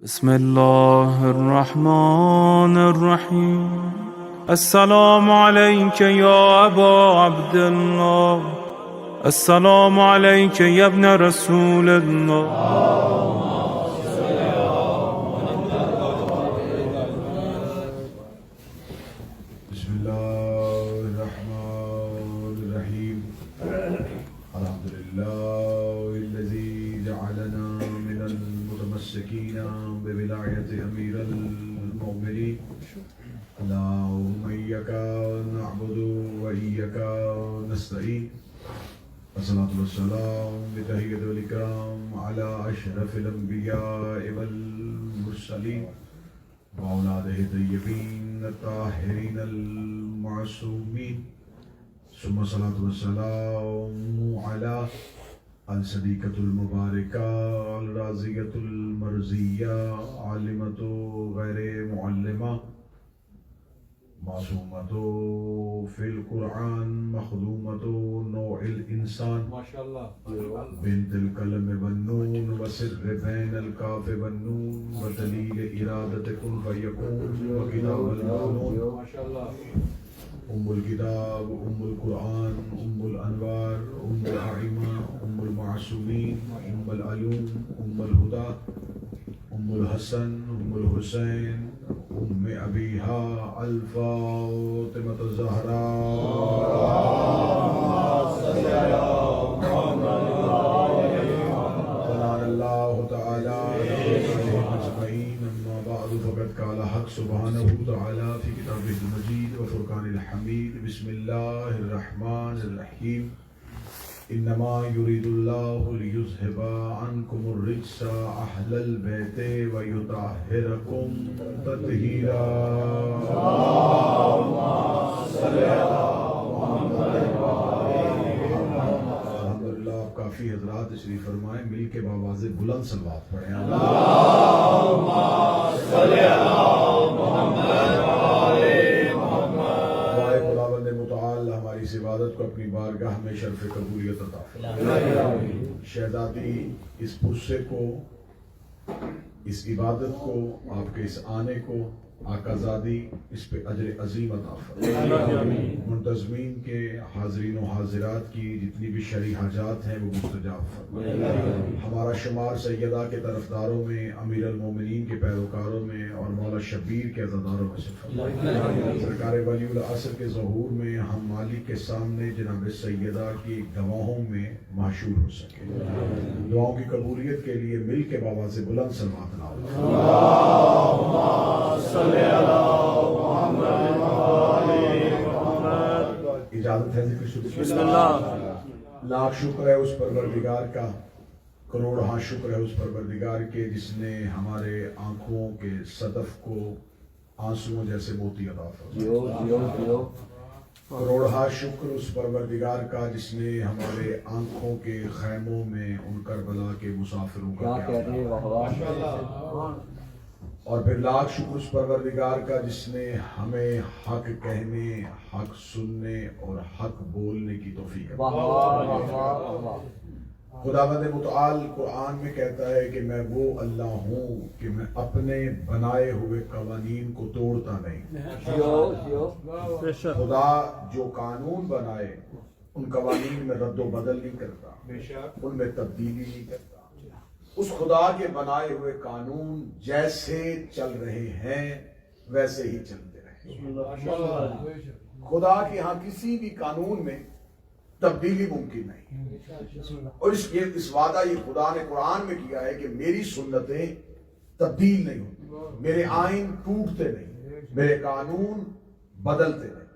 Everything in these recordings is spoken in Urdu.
بسم الله الرحمن الرحيم. السلام عليك يا أبا عبد الله، السلام عليك يا ابن رسول الله. بسم الله الرحمن الرحيم. الحمد لله الذي جعلنا من المتمسكين بولاية أمير المؤمنين. اللهم إياك نعبد وإياك نستعين. الصلاة والسلام بتحية الإكرام على أشرف الأنبياء والمرسلين وأولاده الطيبين الطاهرين المعصومين، ثم الصلاة والسلام على الصديقة المباركة الرازية المرزية عالمة غير معلمة معصومة في القرآن مخدومة نوع الإنسان ما شاء الله بنت القلم والنون وسر بين الكاف والنون ودليل إرادة كن فيكون وكتاب المكنون. ما شاء الله أم الكتاب أم القرآن أم الأنوار أم الأئمة أم المعصومين أم العلوم أم الهدى أم الحسن أم الحسين أم أبيها الفاطمة الزهراء. سبحان الله تعالى أجمعين. أما بعد فقد قال حق سبحانه وتعالى في كتابه المجيد وفرقان الحميد. بسم الله الرحمن الرحيم. إنما يريد الله ليذهب عنكم الرجس أهل البيت ويطهركم تطهيرا. اللهم صل على محمد. الحمدللہ آپ کافی حضرات تشریف فرمائیں، مل کے بآواز بلند صلوات پڑھیں. اللهم صل على محمد. ہماری اس عبادت کو اپنی بارگاہ میں شرف قبولیت عطا فرمائے. شہزادی اس پرسے کو، اس عبادت کو، آپ کے اس آنے کو آقا زادی اس پہ اجر عظیم عطا فرمائے. منتظمین کے حاضرین و حاضرات کی جتنی بھی شرعی حاجات ہیں وہ مستجاب فرمائے. ہمارا شمار سیدہ کے طرفداروں میں، امیر المومنین کے پیروکاروں میں اور مولا شبیر کے عزاداروں میں سے فرمائے. سرکار ولی العصر کے ظہور میں ہم مالک کے سامنے جناب سیدہ کی گواہوں میں محشور ہو سکے. دعاؤں کی قبولیت کے لیے مل کے بآواز بلند صلوات اجازت ہے ذکر شروع. بسم اللہ. لاکھ شکر ہے اس پروردگار کا، کروڑ شکر ہے اس پروردگار کے جس نے ہمارے آنکھوں کے صدف کو آنسوؤں جیسے موتی عطا فرمایا. کروڑ شکر اس پروردگار کا جس نے ہمارے آنکھوں کے خیموں میں ان کربلا کے مسافروں کا اور پھر لاکھ شکر اس پروردگار کا جس نے ہمیں حق کہنے، حق سننے اور حق بولنے کی توفیق عطا. خداوند متعال قرآن میں کہتا ہے کہ میں وہ اللہ ہوں کہ میں اپنے بنائے ہوئے قوانین کو توڑتا نہیں. خدا جو قانون بنائے ان قوانین میں رد و بدل نہیں کرتا، ان میں تبدیلی نہیں کرتا. اس خدا کے بنائے ہوئے قانون جیسے چل رہے ہیں ویسے ہی چلتے رہے. خدا کے ہاں کسی بھی قانون میں تبدیلی ممکن نہیں. اور اس وعدہ یہ خدا نے قرآن میں کیا ہے کہ میری سنتیں تبدیل نہیں ہوتی، میرے آئین ٹوٹتے نہیں، میرے قانون بدلتے نہیں.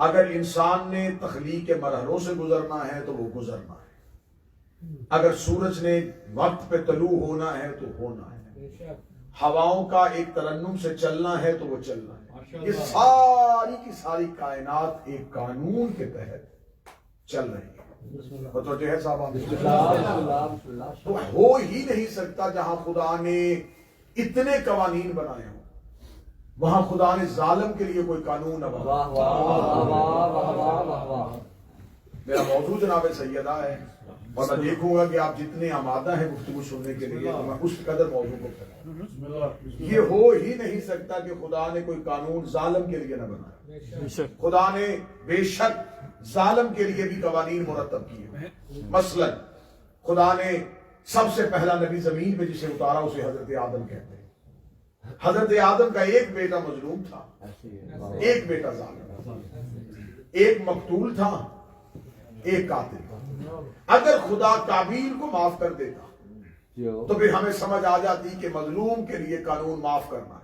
اگر انسان نے تخلیق کے مرحلوں سے گزرنا ہے تو وہ گزرنا ہے. اگر سورج نے وقت پہ طلوع ہونا ہے تو ہونا ہے. ہواؤں کا ایک ترنم سے چلنا ہے تو وہ چلنا ہے. یہ ساری کی ساری کائنات ایک قانون کے تحت چل رہی ہے. متوجہ ہے صاحب؟ تو ہو ہی نہیں سکتا جہاں خدا نے اتنے قوانین بنائے ہوں وہاں خدا نے ظالم کے لیے کوئی قانون نہ بنایا. میرا موضوع جناب سیدہ ہے اور میں دیکھوں گا کہ آپ جتنے آمادہ ہیں گفتگو سننے کے لیے تو میں اس قدر موضوع کو کروں. یہ ہو ہی نہیں سکتا کہ خدا نے کوئی قانون ظالم کے لیے نہ بنایا. خدا نے بے شک ظالم کے لیے بھی قوانین مرتب کیے. مثلا خدا نے سب سے پہلا نبی زمین پہ جسے اتارا اسے حضرت آدم کہتے ہیں. حضرت آدم کا ایک بیٹا مظلوم تھا, ایک بیٹا ظالم, ایک مقتول تھا, ایک قاتل تھا. اگر خدا قابیل کو معاف کر دیتا تو پھر ہمیں سمجھ آ جاتی کہ مظلوم کے لیے قانون معاف کرنا ہے.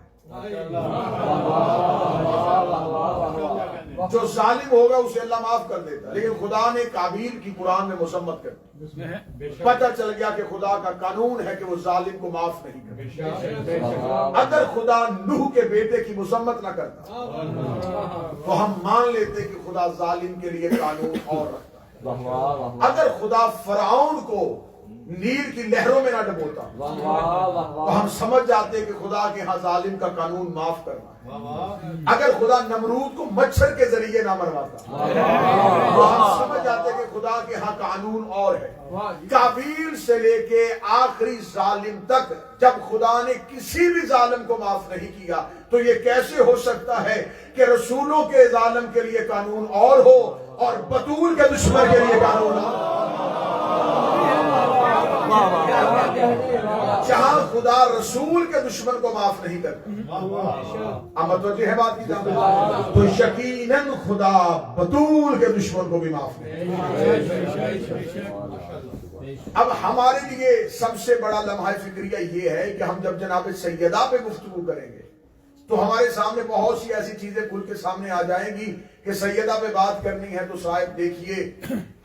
جو ظالم ہوگا اسے اللہ معاف کر دیتا, لیکن خدا نے قابیل کی قرآن میں مذمت کر دی. پتہ چل گیا کہ خدا کا قانون ہے کہ وہ ظالم کو معاف نہیں کرتا. اگر خدا نوح کے بیٹے کی مذمت نہ کرتا تو ہم مان لیتے کہ خدا ظالم کے لیے قانون اور رکھتا. اگر خدا فرعون کو نیل کی لہروں میں نہ ڈبوتا تو ہم سمجھ جاتے کہ خدا کے ہاں ظالم کا قانون معاف کرنا ہے. اگر خدا نمرود کو مچھر کے ذریعے نہ مرواتا تو ہم سمجھ جاتے کہ خدا کے ہاں قانون اور ہے. قابیل سے لے کے آخری ظالم تک جب خدا نے کسی بھی ظالم کو معاف نہیں کیا تو یہ کیسے ہو سکتا ہے کہ رسولوں کے ظالم کے لیے قانون اور ہو اور بطول کے دشمن کے لیے قانون اور. جہاں خدا رسول کے دشمن کو معاف نہیں کرتا, اب متوجہ ہے بات کی جانب, تو یقیناً خدا بطول کے دشمن کو بھی معاف نہیں. اب ہمارے لیے سب سے بڑا لمحہ فکریہ یہ ہے کہ ہم جب جناب سیدہ پہ گفتگو کریں گے تو ہمارے سامنے بہت سی ایسی چیزیں کھل کے سامنے آ جائیں گی کہ سیدہ پہ بات کرنی ہے تو صاحب دیکھیے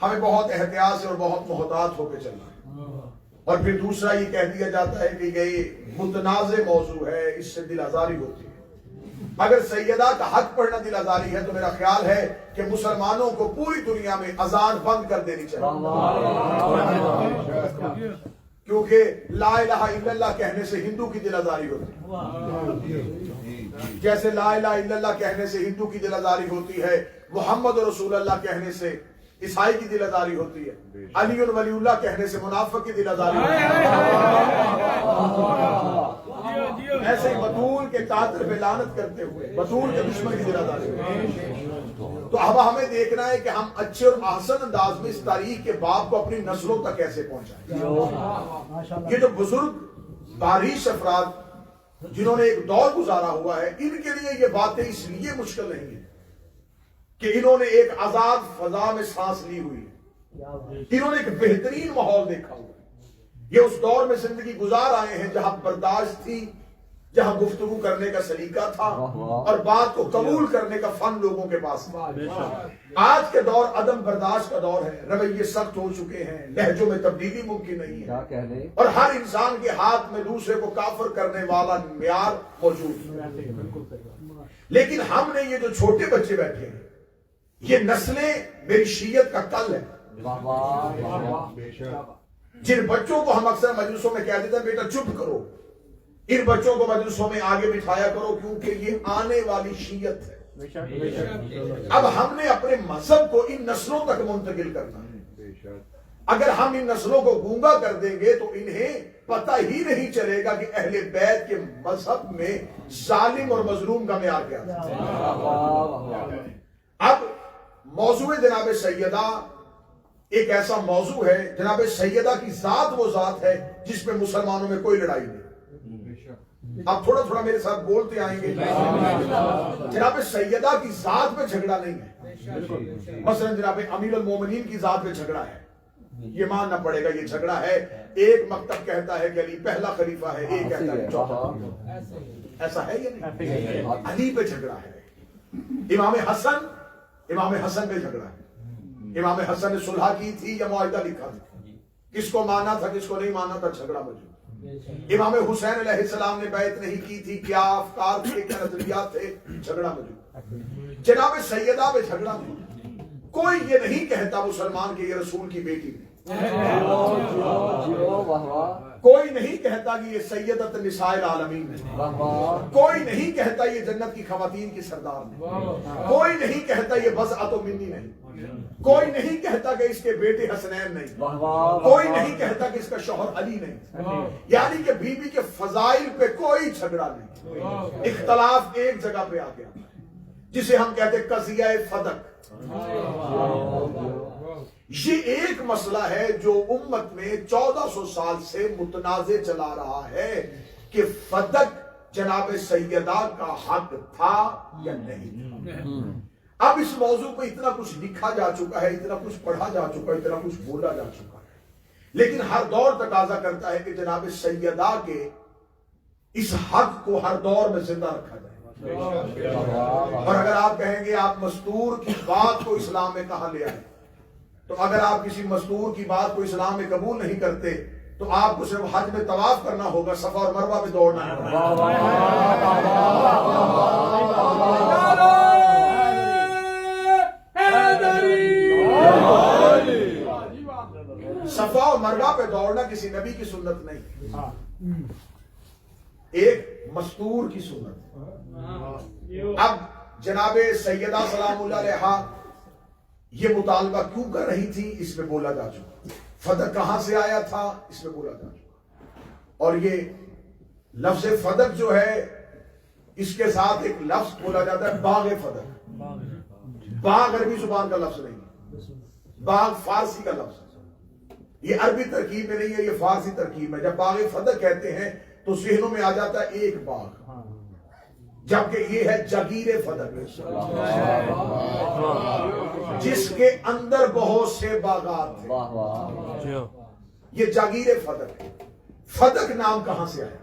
ہمیں بہت احتیاط سے اور بہت محتاط ہو کے چلنا ہے. اور پھر دوسرا یہ کہہ دیا جاتا ہے کہ یہ متنازع موضوع ہے, اس سے دل آزاری ہوتی ہے. اگر سیدہ کا حق پڑھنا دل آزاری ہے تو میرا خیال ہے کہ مسلمانوں کو پوری دنیا میں اذان بند کر دینی چاہیے, کیونکہ لا الہ الا اللہ کہنے سے ہندو کی دل آزاری ہوتی ہے, جیسے لا الہ الا اللہ کہنے سے ہندو کی دل آزاری ہوتی ہے, محمد رسول اللہ کہنے سے عیسائی کی دل آزاری ہوتی ہے, علی ولی اللہ کہنے سے منافق کی دل آزاری ہوتی ہے. ایسے ہی بطول کے قاتل پہ لعنت کرتے ہوئے بطول کے دشمن کی دل آزاری ہوتی ہے. تو اب ہمیں دیکھنا ہے کہ ہم اچھے اور احسن انداز میں اس تاریخ کے باب کو اپنی نسلوں تک کیسے پہنچائیں. یہ جو بزرگ باریش افراد جنہوں نے ایک دور گزارا ہوا ہے, ان کے لیے یہ باتیں اس لیے مشکل نہیں ہیں کہ انہوں نے ایک آزاد فضا میں سانس لی ہوئی ہے, انہوں نے ایک بہترین ماحول دیکھا ہوا ہے. یہ اس دور میں زندگی گزار آئے ہیں جہاں برداشت تھی, جہاں گفتگو کرنے کا سلیقہ تھا اور بات کو قبول کرنے کا فن لوگوں کے پاس تھا. آج کے دور عدم برداشت کا دور ہے, رویے سخت ہو چکے ہیں, لہجوں میں تبدیلی ممکن نہیں ہے اور ہر انسان کے ہاتھ میں دوسرے کو کافر کرنے والا معیار موجود ہے. لیکن ہم نے یہ جو چھوٹے بچے بیٹھے ہیں, یہ نسلیں میری شیعت کا کل ہے. جن بچوں کو ہم اکثر مجلسوں میں کہہ دیتے ہیں بیٹا چپ کرو, ان بچوں کو مجلسوں میں آگے بٹھایا کرو کیونکہ یہ آنے والی شیعت ہے. اب ہم نے اپنے مذہب کو ان نسلوں تک منتقل کرنا ہے. اگر ہم ان نسلوں کو گونگا کر دیں گے تو انہیں پتہ ہی نہیں چلے گا کہ اہل بیت کے مذہب میں ظالم اور مظلوم کا معیار کیا ہے. اب موضوع جناب سیدہ ایک ایسا موضوع ہے, جناب سیدہ کی ذات وہ ذات ہے جس میں مسلمانوں میں کوئی لڑائی نہیں. آپ تھوڑا تھوڑا میرے ساتھ بولتے آئیں گے. جناب سیدہ کی ذات میں جھگڑا نہیں ہے. مثلا جناب امیر المومنین کی ذات میں جھگڑا ہے, یہ ماننا پڑے گا یہ جھگڑا ہے. ایک مکتب کہتا ہے کہ علی پہلا خلیفہ ہے, ایک کہتا ہے چوتھا. ایسا ہے یا نہیں؟ علی پہ جھگڑا ہے. امام حسن پہ جھگڑا ہے. امام حسن نے صلح کی تھی یا معاہدہ لکھا تھا, کس کو مانا تھا کس کو نہیں مانا تھا, جھگڑا موجود. امام حسین علیہ السلام نے بیعت نہیں کی تھی, کیا افکار تھے, کیا نظریات تھے, جھگڑا موجود. جناب سیدہ پہ جھگڑا موجود. کوئی یہ نہیں کہتا مسلمان کہ یہ رسول کی بیٹی ہے. کوئی نہیں کہتا کہ یہ سیدت نساء العالمین ہے، کوئی نہیں کہتا یہ جنت کی خواتین کی سردار نہیں، کوئی نہیں کہتا یہ بضعۃ منی نہیں، کوئی نہیں کہتا کہ اس کے بیٹے حسنین نہیں، کوئی نہیں کہتا کہ اس کا شوہر علی نہیں، یعنی کہ بی بی کے فضائل پہ کوئی جھگڑا نہیں، اختلاف ایک جگہ پہ آ گیا جسے ہم کہتے ہیں قضیہ فدق۔ یہ ایک مسئلہ ہے جو امت میں 1400 سال سے متنازع چلا رہا ہے کہ فدق جناب سیدہ کا حق تھا یا نہیں۔ اب اس موضوع پہ اتنا کچھ لکھا جا چکا ہے، اتنا کچھ پڑھا جا چکا ہے، اتنا کچھ بولا جا چکا ہے، لیکن ہر دور تقاضا کرتا ہے کہ جناب سیدہ کے اس حق کو ہر دور میں زندہ رکھا جائے۔ اور اگر آپ کہیں گے آپ مستور کی بات کو اسلام میں کہاں لے آئے، تو اگر آپ کسی مستور کی بات کو اسلام میں قبول نہیں کرتے تو آپ کو صرف حج میں طواف کرنا ہوگا، صفا اور مروہ پہ دوڑنا ہوگا۔ صفا اور مروہ پہ دوڑنا کسی نبی کی سنت نہیں، ایک مستور کی سنت۔ اب جناب سیدہ سلام اللہ علیہا یہ مطالبہ کیوں کر رہی تھی اس میں بولا جا چکا، فدق کہاں سے آیا تھا اس میں بولا جا چکا، اور یہ لفظ فدق جو ہے اس کے ساتھ ایک لفظ بولا جاتا ہے باغ فدق۔ باغ عربی زبان کا لفظ نہیں، باغ فارسی کا لفظ ہے، یہ عربی ترکیب میں نہیں ہے، یہ فارسی ترکیب میں۔ جب باغ فدق کہتے ہیں تو ذہنوں میں آ جاتا ہے ایک باغ، جبکہ یہ ہے جاگیر فدق جس کے اندر بہت سے باغات ہیں، یہ جاگیر فدق ہے۔ فدق نام کہاں سے آیا،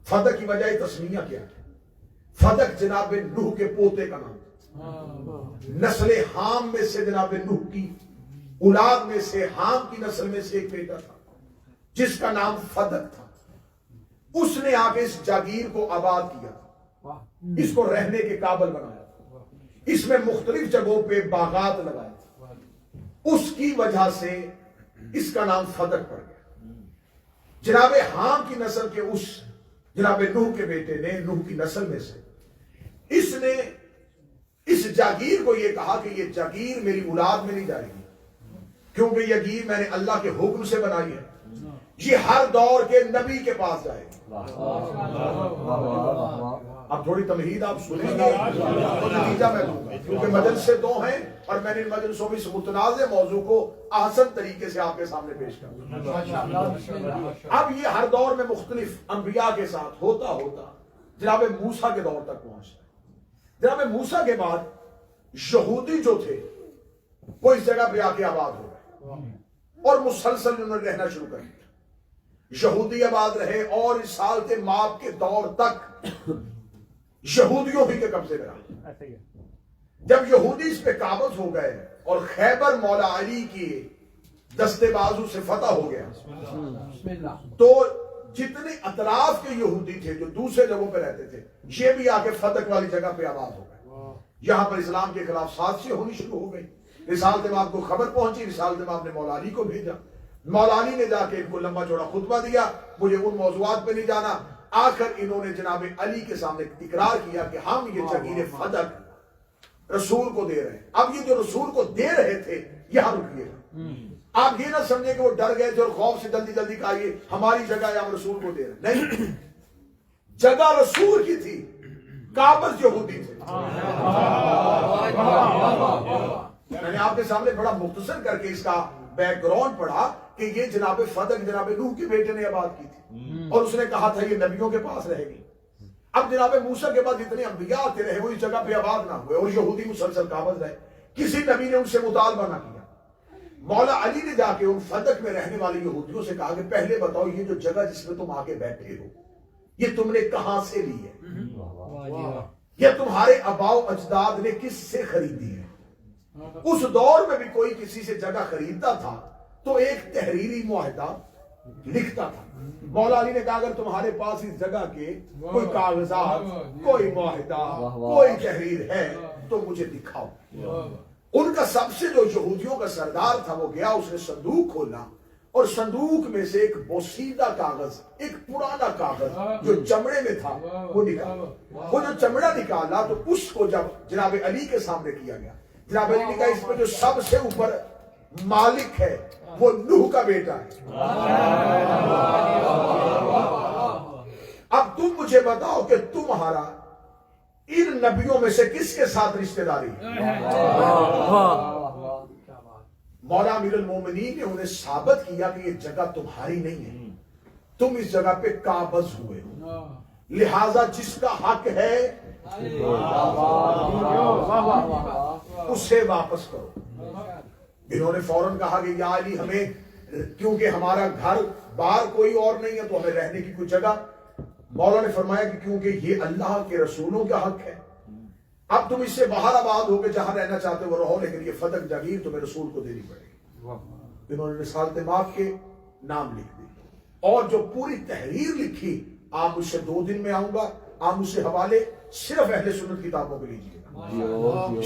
فدق کی وجہ تسمیہ کیا ہے؟ فدق جناب نوح کے پوتے کا نام تھا، نسل حام میں سے جناب نوح کی اولاد میں سے حام کی نسل میں سے ایک بیٹا تھا جس کا نام فدق تھا۔ اس نے آ کے اس جاگیر کو آباد کیا، اس کو رہنے کے قابل بنایا، اس میں مختلف جگہوں پہ باغات لگائے، اس کی وجہ سے اس کا نام فدق پڑ گیا۔ جناب حام کی نسل کے اس جناب نوح کے بیٹے نے، نوح کی نسل میں سے اس نے اس جاگیر کو یہ کہا کہ یہ جاگیر میری اولاد میں نہیں جائے گی، کیونکہ یہ جاگیر میں نے اللہ کے حکم سے بنائی ہے، یہ ہر دور کے نبی کے پاس جائے گی۔ اب تھوڑی تمہید آپ سنیں گے تو نتیجہ میں دوں گا، کیونکہ مجلسیں دو ہیں اور میں نے ان مجلسوں میں اس متنازع موضوع کو احسن طریقے سے آپ کے سامنے پیش کروں۔ اب یہ ہر دور میں مختلف انبیاء کے ساتھ ہوتا ہوتا جناب موسیٰ کے دور تک پہنچتا ہے۔ جناب موسیٰ کے بعد یہودی جو تھے وہ اس جگہ پہ آ کے آباد ہو گئے اور مسلسل انہوں نے رہنا شروع کر دیا۔ یہودی آباد رہے اور اس سالت ماب کے دور تک یہودیوں ہی کے قبضے میں رہا۔ جب یہودی اس پہ قابض ہو گئے اور خیبر مولا علی کی دستے بازو سے فتح ہو گیا تو جتنے اطراف کے یہودی تھے جو دوسرے جگہوں پہ رہتے تھے یہ بھی آ کے فدق والی جگہ پہ آباد ہو گئے۔ یہاں پر اسلام کے خلاف سازشیں ہونی شروع ہو گئی۔ رسالت ماب کو خبر پہنچی، رسالت ماب نے مولا علی کو بھیجا، مولا علی نے جا کے ان کو لمبا چوڑا خطبہ دیا، مجھے ان موضوعات پہ نہیں جانا۔ آخر انہوں نے جناب علی کے سامنے اقرار کیا کہ ہم یہ جاگیر فدق رسول کو دے رہے ہیں۔ اب یہ جو رسول کو دے رہے تھے یہاں رکیے گا، آپ یہ نہ سمجھے کہ وہ ڈر گئے تھے اور خوف سے جلدی جلدی کہا یہ ہماری جگہ ہے، ہم رسول کو دے رہے ہیں۔ نہیں، جگہ رسول کی تھی، قابض یہودی تھے۔ میں نے آپ کے سامنے بڑا مختصر کر کے اس کا بیک گراؤنڈ پڑھا کہ یہ جناب فدق جناب نوح کے بیٹے نے آباد کی تھی اور اس نے کہا تھا یہ نبیوں کے پاس رہے گی۔ اب جناب موسیٰ کے بعد اتنے انبیاء آتے رہے وہ اس جگہ پہ آباد نہ ہوئے اور یہودی مسلسل قابض رہے، کسی نبی نے ان سے مطالبہ نہ کیا۔ مولا علی نے جا کے ان فدق میں رہنے والے یہودیوں سے کہا کہ پہلے بتاؤ یہ جو جگہ جس میں تم آگے بیٹھے ہو یہ تم نے کہاں سے لی ہے، یہ تمہارے آباء و اجداد نے کس سے خریدی ہے؟ اس دور میں بھی کوئی کسی سے جگہ خریدتا تھا تو ایک تحریری معاہدہ لکھتا تھا۔ مولا علی نے کہا اگر تمہارے پاس اس جگہ کے کوئی کاغذات، کوئی معاہدہ، کوئی تحریر ہے تو مجھے دکھاؤ۔ ان کا سب سے جو یہودیوں کا سردار تھا وہ گیا، اس نے صندوق کھولا اور صندوق میں سے ایک بوسیدہ کاغذ، ایک پرانا کاغذ جو چمڑے میں تھا وہ نکالا. وہ جو چمڑا نکالا تو اس کو جب جناب علی کے سامنے کیا گیا، جناب علی نے کہا اس میں جو سب سے اوپر مالک ہے وہ نوح کا بیٹا ہے. اب تم مجھے بتاؤ کہ تمہارا ان نبیوں میں سے کس کے ساتھ رشتہ داری ہے؟ مولا امیر المومنین نے انہیں ثابت کیا کہ یہ جگہ تمہاری نہیں ہے، تم اس جگہ پہ قابض ہوئے ہو، لہذا جس کا حق ہے اسے واپس کرو. انہوں نے فوراً کہا کہ یا علی ہمیں، کیونکہ ہمارا گھر باہر کوئی اور نہیں ہے تو ہمیں رہنے کی کوئی جگہ. مولا نے فرمایا کہ کیونکہ یہ اللہ کے رسولوں کا حق ہے، اب تم اس سے باہر آباد ہو کے جہاں رہنا چاہتے ہو رہو، لیکن یہ فتح جاگیر تمہیں رسول کو دینی پڑے گی. انہوں نے رسالت مآب کے نام لکھ دی اور جو پوری تحریر لکھی، آپ مجھ سے 2 دن میں آؤں گا، آپ مجھ سے حوالے صرف اہل سنت کتابوں کے لیجیے گا،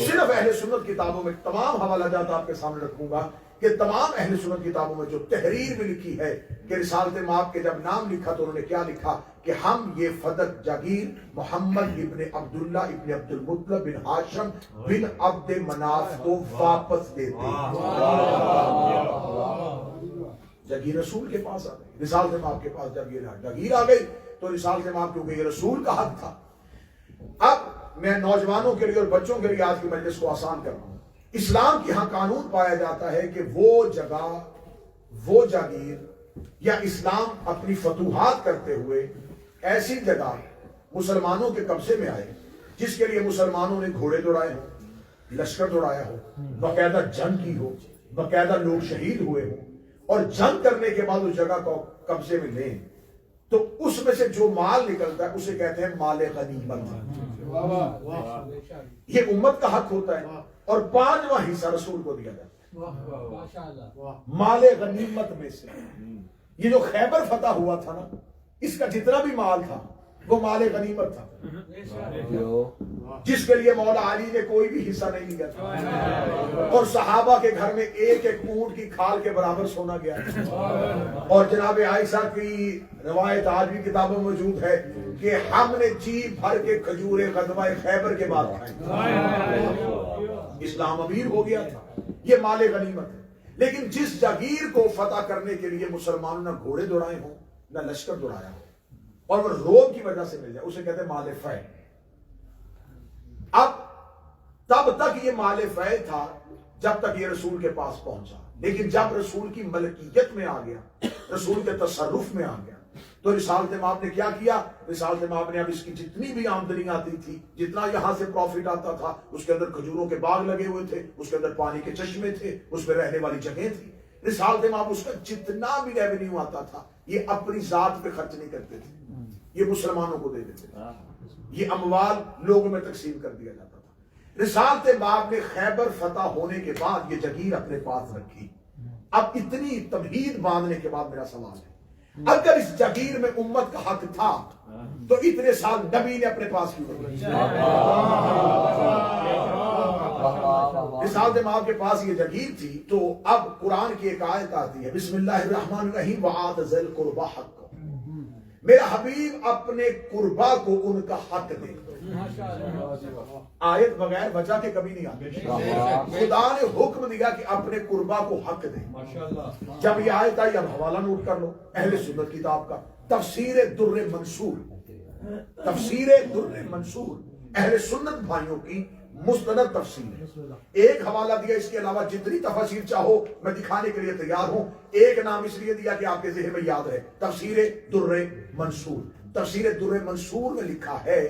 صرف اہل سنت کتابوں میں تمام حوالہ جات آپ کے سامنے رکھوں گا کہ تمام اہل سنت کتابوں میں جو تحریر بھی لکھی ہے کہ رسالت مآب کے جب نام لکھا تو انہوں نے کیا لکھا کہ ہم یہ فتح جاگیر محمد ابن عبداللہ ابن عبد المطلب بن ہاشم بن عبد مناف کو واپس دیتے ہیں. جاگیر رسول کے پاس آ گئی، رسالت مآب کے پاس جب یہ جاگیر آ گئی تو رسالت مآب کیونکہ یہ رسول کا حق تھا. اب میں نوجوانوں کے لیے اور بچوں کے لیے آج کی مجلس کو آسان کر رہا ہوں. اسلام کی ہاں قانون پایا جاتا ہے کہ وہ جگہ، وہ جاگیر یا اسلام اپنی فتوحات کرتے ہوئے ایسی جگہ مسلمانوں کے قبضے میں آئے جس کے لیے مسلمانوں نے گھوڑے دوڑائے ہوں، لشکر دوڑایا ہو، باقاعدہ جنگ کی ہو، باقاعدہ لوگ شہید ہوئے ہوں، اور جنگ کرنے کے بعد اس جگہ کو قبضے میں لیں تو اس میں سے جو مال نکلتا ہے اسے کہتے ہیں مال غنیمت. یہ امت کا حق ہوتا ہے اور 5واں حصہ رسول کو دیا جاتا ہے مال غنیمت میں سے. یہ جو خیبر فتح ہوا تھا نا، اس کا جتنا بھی مال تھا وہ مال غنیمت تھا جس کے لیے مولا علی نے کوئی بھی حصہ نہیں لیا تھا، اور صحابہ کے گھر میں ایک ایک اونٹ کی کھال کے برابر سونا گیا. اور جناب عائشہ کی روایت آج بھی کتابوں میں موجود ہے کہ ہم نے جی بھر کے کھجورے غزوہ خیبر کے بعد کھائے. اسلام امیر ہو گیا تھا. یہ مال غنیمت ہے. لیکن جس جاگیر کو فتح کرنے کے لیے مسلمانوں نہ گھوڑے دوڑائے ہوں نہ لشکر دوڑایا ہو اور وہ روب کی وجہ سے مل جائے اسے کہتے ہیں مال فیع. اب تب تک یہ مال فیع تھا جب تک یہ رسول کے پاس پہنچا، لیکن جب رسول کی ملکیت میں آ گیا، رسول کے تصرف میں آ گیا تو رسالت مآب نے کیا کیا؟ رسالت مآب نے اب اس کی جتنی بھی آمدنی آتی تھی، جتنا یہاں سے پروفٹ آتا تھا، اس کے اندر کھجوروں کے باغ لگے ہوئے تھے، اس کے اندر پانی کے چشمے تھے، اس میں رہنے والی جگہیں تھی، رسالت مآب اس کا جتنا بھی ریونیو آتا تھا یہ اپنی ذات پہ خرچ نہیں کرتے تھے، یہ مسلمانوں کو دے دیتے تھے، یہ اموال لوگوں میں تقسیم کر دیا جاتا تھا. رسالت مآب نے خیبر فتح ہونے کے بعد یہ جگیر اپنے پاس رکھی. اب اتنی تمہید باندھنے کے بعد میرا سوال ہے، اگر اس جگیر میں امت کا حق تھا تو اتنے سال نبی نے اپنے پاس کیوں رکھی؟ رسالت مآب کے پاس یہ جگیر تھی تو اب قرآن کی ایک آیت آتی ہے، بسم اللہ الرحمن الرحیم وآت ذی القربى حقہ. میرا حبیب اپنے قربا کو ان کا حق دے. آیت بغیر وجہ کے کبھی نہیں آتی. خدا نے حکم دیا کہ اپنے قربا کو حق دے. جب یہ آیت آئی اب حوالہ نوٹ کر لو اہل سنت کتاب کا، تفسیر در منصور، تفسیر در منصور اہل سنت بھائیوں کی مستند تفسیر ہے. ایک حوالہ دیا، اس کے علاوہ جتنی تفاسیر چاہو میں دکھانے کے لیے تیار ہوں. ایک نام اس لیے دیا کہ آپ کے ذہن میں یاد رہے، تفسیر در منصور. تفسیر در منصور میں لکھا ہے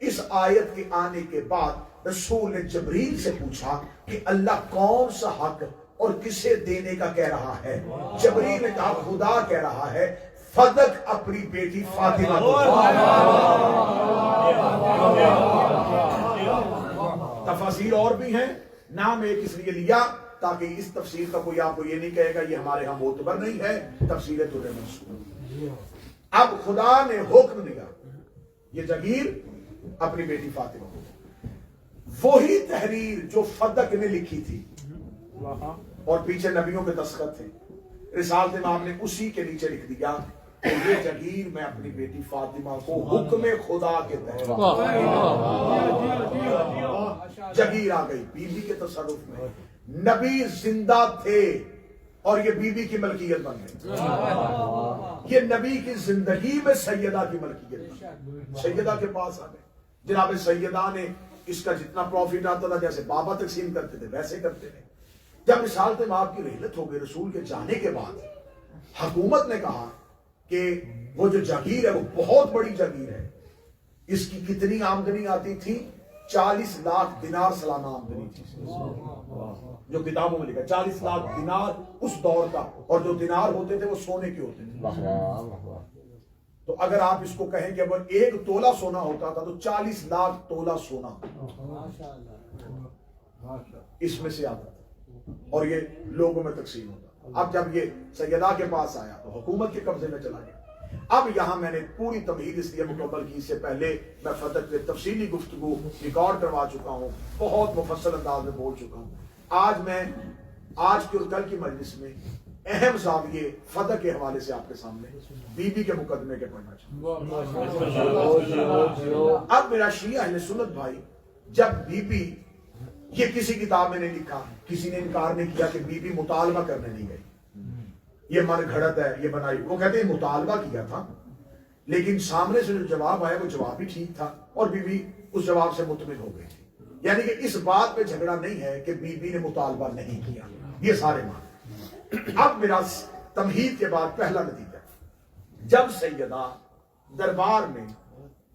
اس آیت کے آنے کے بعد رسول نے جبریل سے پوچھا کہ اللہ کون سا حق اور کسے دینے کا کہہ رہا ہے. جبریل نے کہا خدا کہہ رہا ہے فدق اپنی بیٹی فاطمہ کو. تفاسیر اور بھی ہیں، نام ایک اس لیے لیا تاکہ اس تفسیر کا کوئی آپ کو یہ نہیں کہے گا یہ ہمارے ہاں معتبر نہیں ہے. تفسیر در منصور. اب خدا نے حکم دیا یہ جگیر اپنی بیٹی فاطمہ کو. وہی تحریر جو فدق نے لکھی تھی اور پیچھے نبیوں کے دستخط تھے. رسالت امام نے اسی کے نیچے لکھ دیا کہ یہ جگیر میں اپنی بیٹی فاطمہ کو حکم خدا کے تحت جگیر آ گئی بیوی کے تصرف میں. نبی زندہ تھے اور یہ بیوی کی ملکیت بن گئی. یہ نبی کی زندگی میں سیدہ کی ملکیت بن گئی. سیدہ کے پاس آ گئے. جناب سیدہ نے اس کا جتنا پروفٹ آتا تھا جیسے بابا تقسیم کرتے تھے ویسے کرتے تھے. جب رسالت امام کی رحلت ہو گئی رسول کے جانے کے بعد حکومت نے کہا کہ وہ جو جاگیر ہے وہ بہت بڑی جاگیر ہے. اس کی کتنی آمدنی آتی تھی؟ 40 لاکھ دینار سالانہ آمدنی تھی. جو کتابوں میں لکھا 40 لاکھ دینار اس دور کا, اور جو دینار ہوتے تھے وہ سونے کے ہوتے تھے. تو اگر آپ اس کو کہیں کہ اگر 1 تولہ سونا ہوتا تھا تو 40 لاکھ تولہ سونا اس میں سے آتا تھا اور یہ لوگوں میں تقسیم ہوتا. اب جب یہ سیدہ کے پاس آیا تو حکومت کے قبضے میں چلا گیا. اب یہاں میں نے پوری تمہید اس لیے مکمل کی, اس سے پہلے میں فتح پہ تفصیلی گفتگو ریکارڈ کروا چکا ہوں, بہت مفصل انداز میں بول چکا ہوں. آج میں آج کی اور کل کی مجلس میں اہم زاویے فتح کے حوالے سے آپ کے سامنے بی بی کے مقدمے کے پڑھنا چاہتا ہوں. اب میرا شیعہ اہل سنت بھائی, جب بی بی یہ کسی کتاب میں نہیں لکھا, کسی نے انکار نہیں کیا کہ بی بی مطالبہ کرنے نہیں گئی, یہ من گھڑت ہے, یہ بنائی. وہ کہتے ہیں مطالبہ کیا تھا لیکن سامنے سے جو جواب آیا وہ جواب بھی ٹھیک تھا اور بی بی اس جواب سے مطمئن ہو گئی تھی. یعنی کہ اس بات پہ جھگڑا نہیں ہے کہ بی بی نے مطالبہ نہیں کیا, یہ سارے مان. اب میرا تمہید کے بعد پہلا نتیجہ, جب سیدہ دربار میں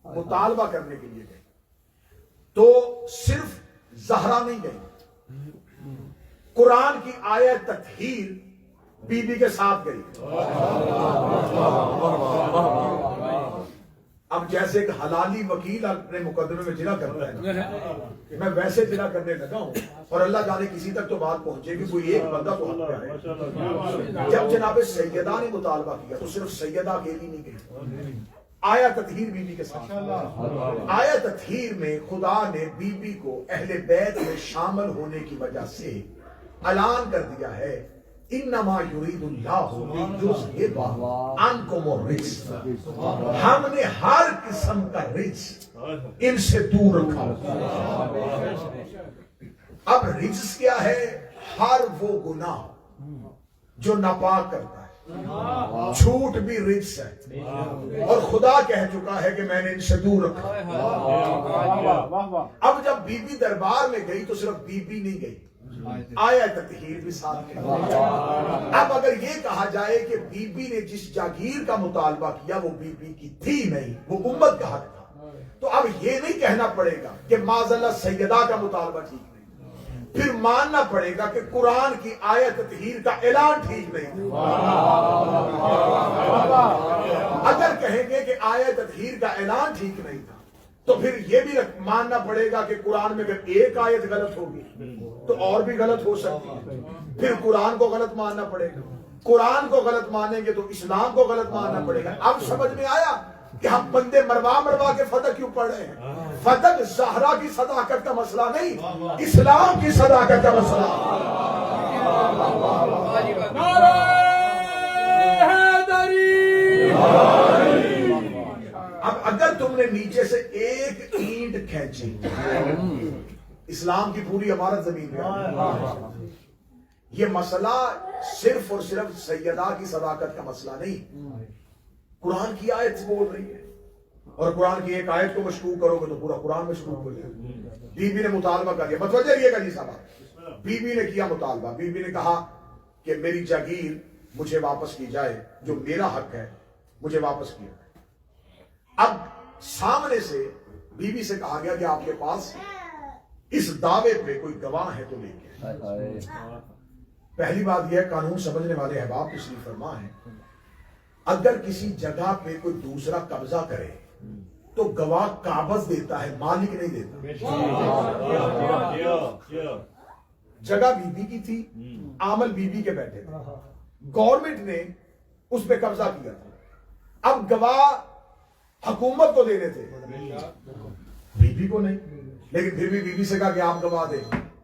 مطالبہ کرنے کے لیے گئی تو صرف زہرا نہیں گئی, قرآن کی آیت تطہیر بی بی کے ساتھ گئی. اب جیسے ایک حلالی وکیل اپنے مقدمے میں جرا کرتا ہے, میں ویسے جرا کرنے لگا ہوں اور اللہ جانے کسی تک تو بات پہنچے گی, کوئی ایک بندہ تو حق پہ آئے. جب جناب سیدہ نے مطالبہ کیا تو صرف سیدہ اکیلی نہیں گئی, آیا تطہیر بی بی کے ساتھ. آیا تطہیر میں خدا نے بی بی کو اہل بیت میں شامل ہونے کی وجہ سے اعلان کر دیا ہے انما یرید اللہ لیذہب عنکم الرجس, ہم نے ہر قسم کا رجس ان سے دور رکھا. اب رجس کیا ہے؟ ہر وہ گناہ جو ناپاک کرتا ہے. جھوٹ بھی رجس ہے اور خدا کہہ چکا ہے کہ میں نے ان سے دور رکھا. اب جب بی بی دربار میں گئی تو صرف بی بی نہیں گئی, آیا تطہیر بھی ساتھ گئی. اب اگر یہ کہا جائے کہ بی بی نے جس جاگیر کا مطالبہ کیا وہ بی بی کی تھی نہیں, وہ امت کا حق تھا, تو اب یہ نہیں کہنا پڑے گا کہ معاذ اللہ سیدہ کا مطالبہ ٹھیک نہیں, پھر ماننا پڑے گا کہ قرآن کی آیت تطہیر کا اعلان ٹھیک نہیں. اگر کہیں گے کہ آیت تطہیر کا اعلان ٹھیک نہیں تھا تو پھر یہ بھی ماننا پڑے گا کہ قرآن میں اگر ایک آیت غلط ہوگی تو اور بھی غلط ہو سکتی ہے, پھر قرآن کو غلط ماننا پڑے گا. قرآن کو غلط مانیں گے تو اسلام کو غلط ماننا پڑے گا. اب سمجھ میں آیا کہ ہم بندے مروا کے فتح کیوں پڑھ رہے ہیں؟ فتح زہرا کی صداقت کا مسئلہ نہیں, اسلام کی صداقت کا مسئلہ. اب اگر تم نے نیچے سے ایک اینٹ کھینچی, اسلام کی پوری عمارت زمین پہ. یہ مسئلہ صرف اور صرف سیدہ کی صداقت کا مسئلہ نہیں, قرآن کی آیت بول رہی ہے اور قرآن کی ایک آیت کو مشکوک کرو گے تو پورا قرآن مشکوک ہو جائے. بی بی نے مطالبہ کر دیا, متوجہ رہیے گا جی صاحب. بی بی نے کیا مطالبہ, بی بی نے کہا کہ میری جاگیر مجھے واپس کی جائے, جو میرا حق ہے مجھے واپس کیا جائے. اب سامنے سے بی بی سے کہا گیا کہ آپ کے پاس اس دعوے پہ کوئی گواہ ہے تو لے کے. پہلی بات یہ ہے, قانون سمجھنے والے احباب تشریف فرما ہے, اگر کسی جگہ پہ کوئی دوسرا قبضہ کرے تو گواہ قابض دیتا ہے, مالک نہیں دیتا. جگہ بی بی کی تھی, عامل بی بی کے بیٹھے تھے, گورنمنٹ نے اس پہ قبضہ کیا تھا. اب گواہ حکومت کو دینے تھے, بی بی کو نہیں, لیکن پھر بھی بی بی سے کہا کہ آپ گواہ دیں.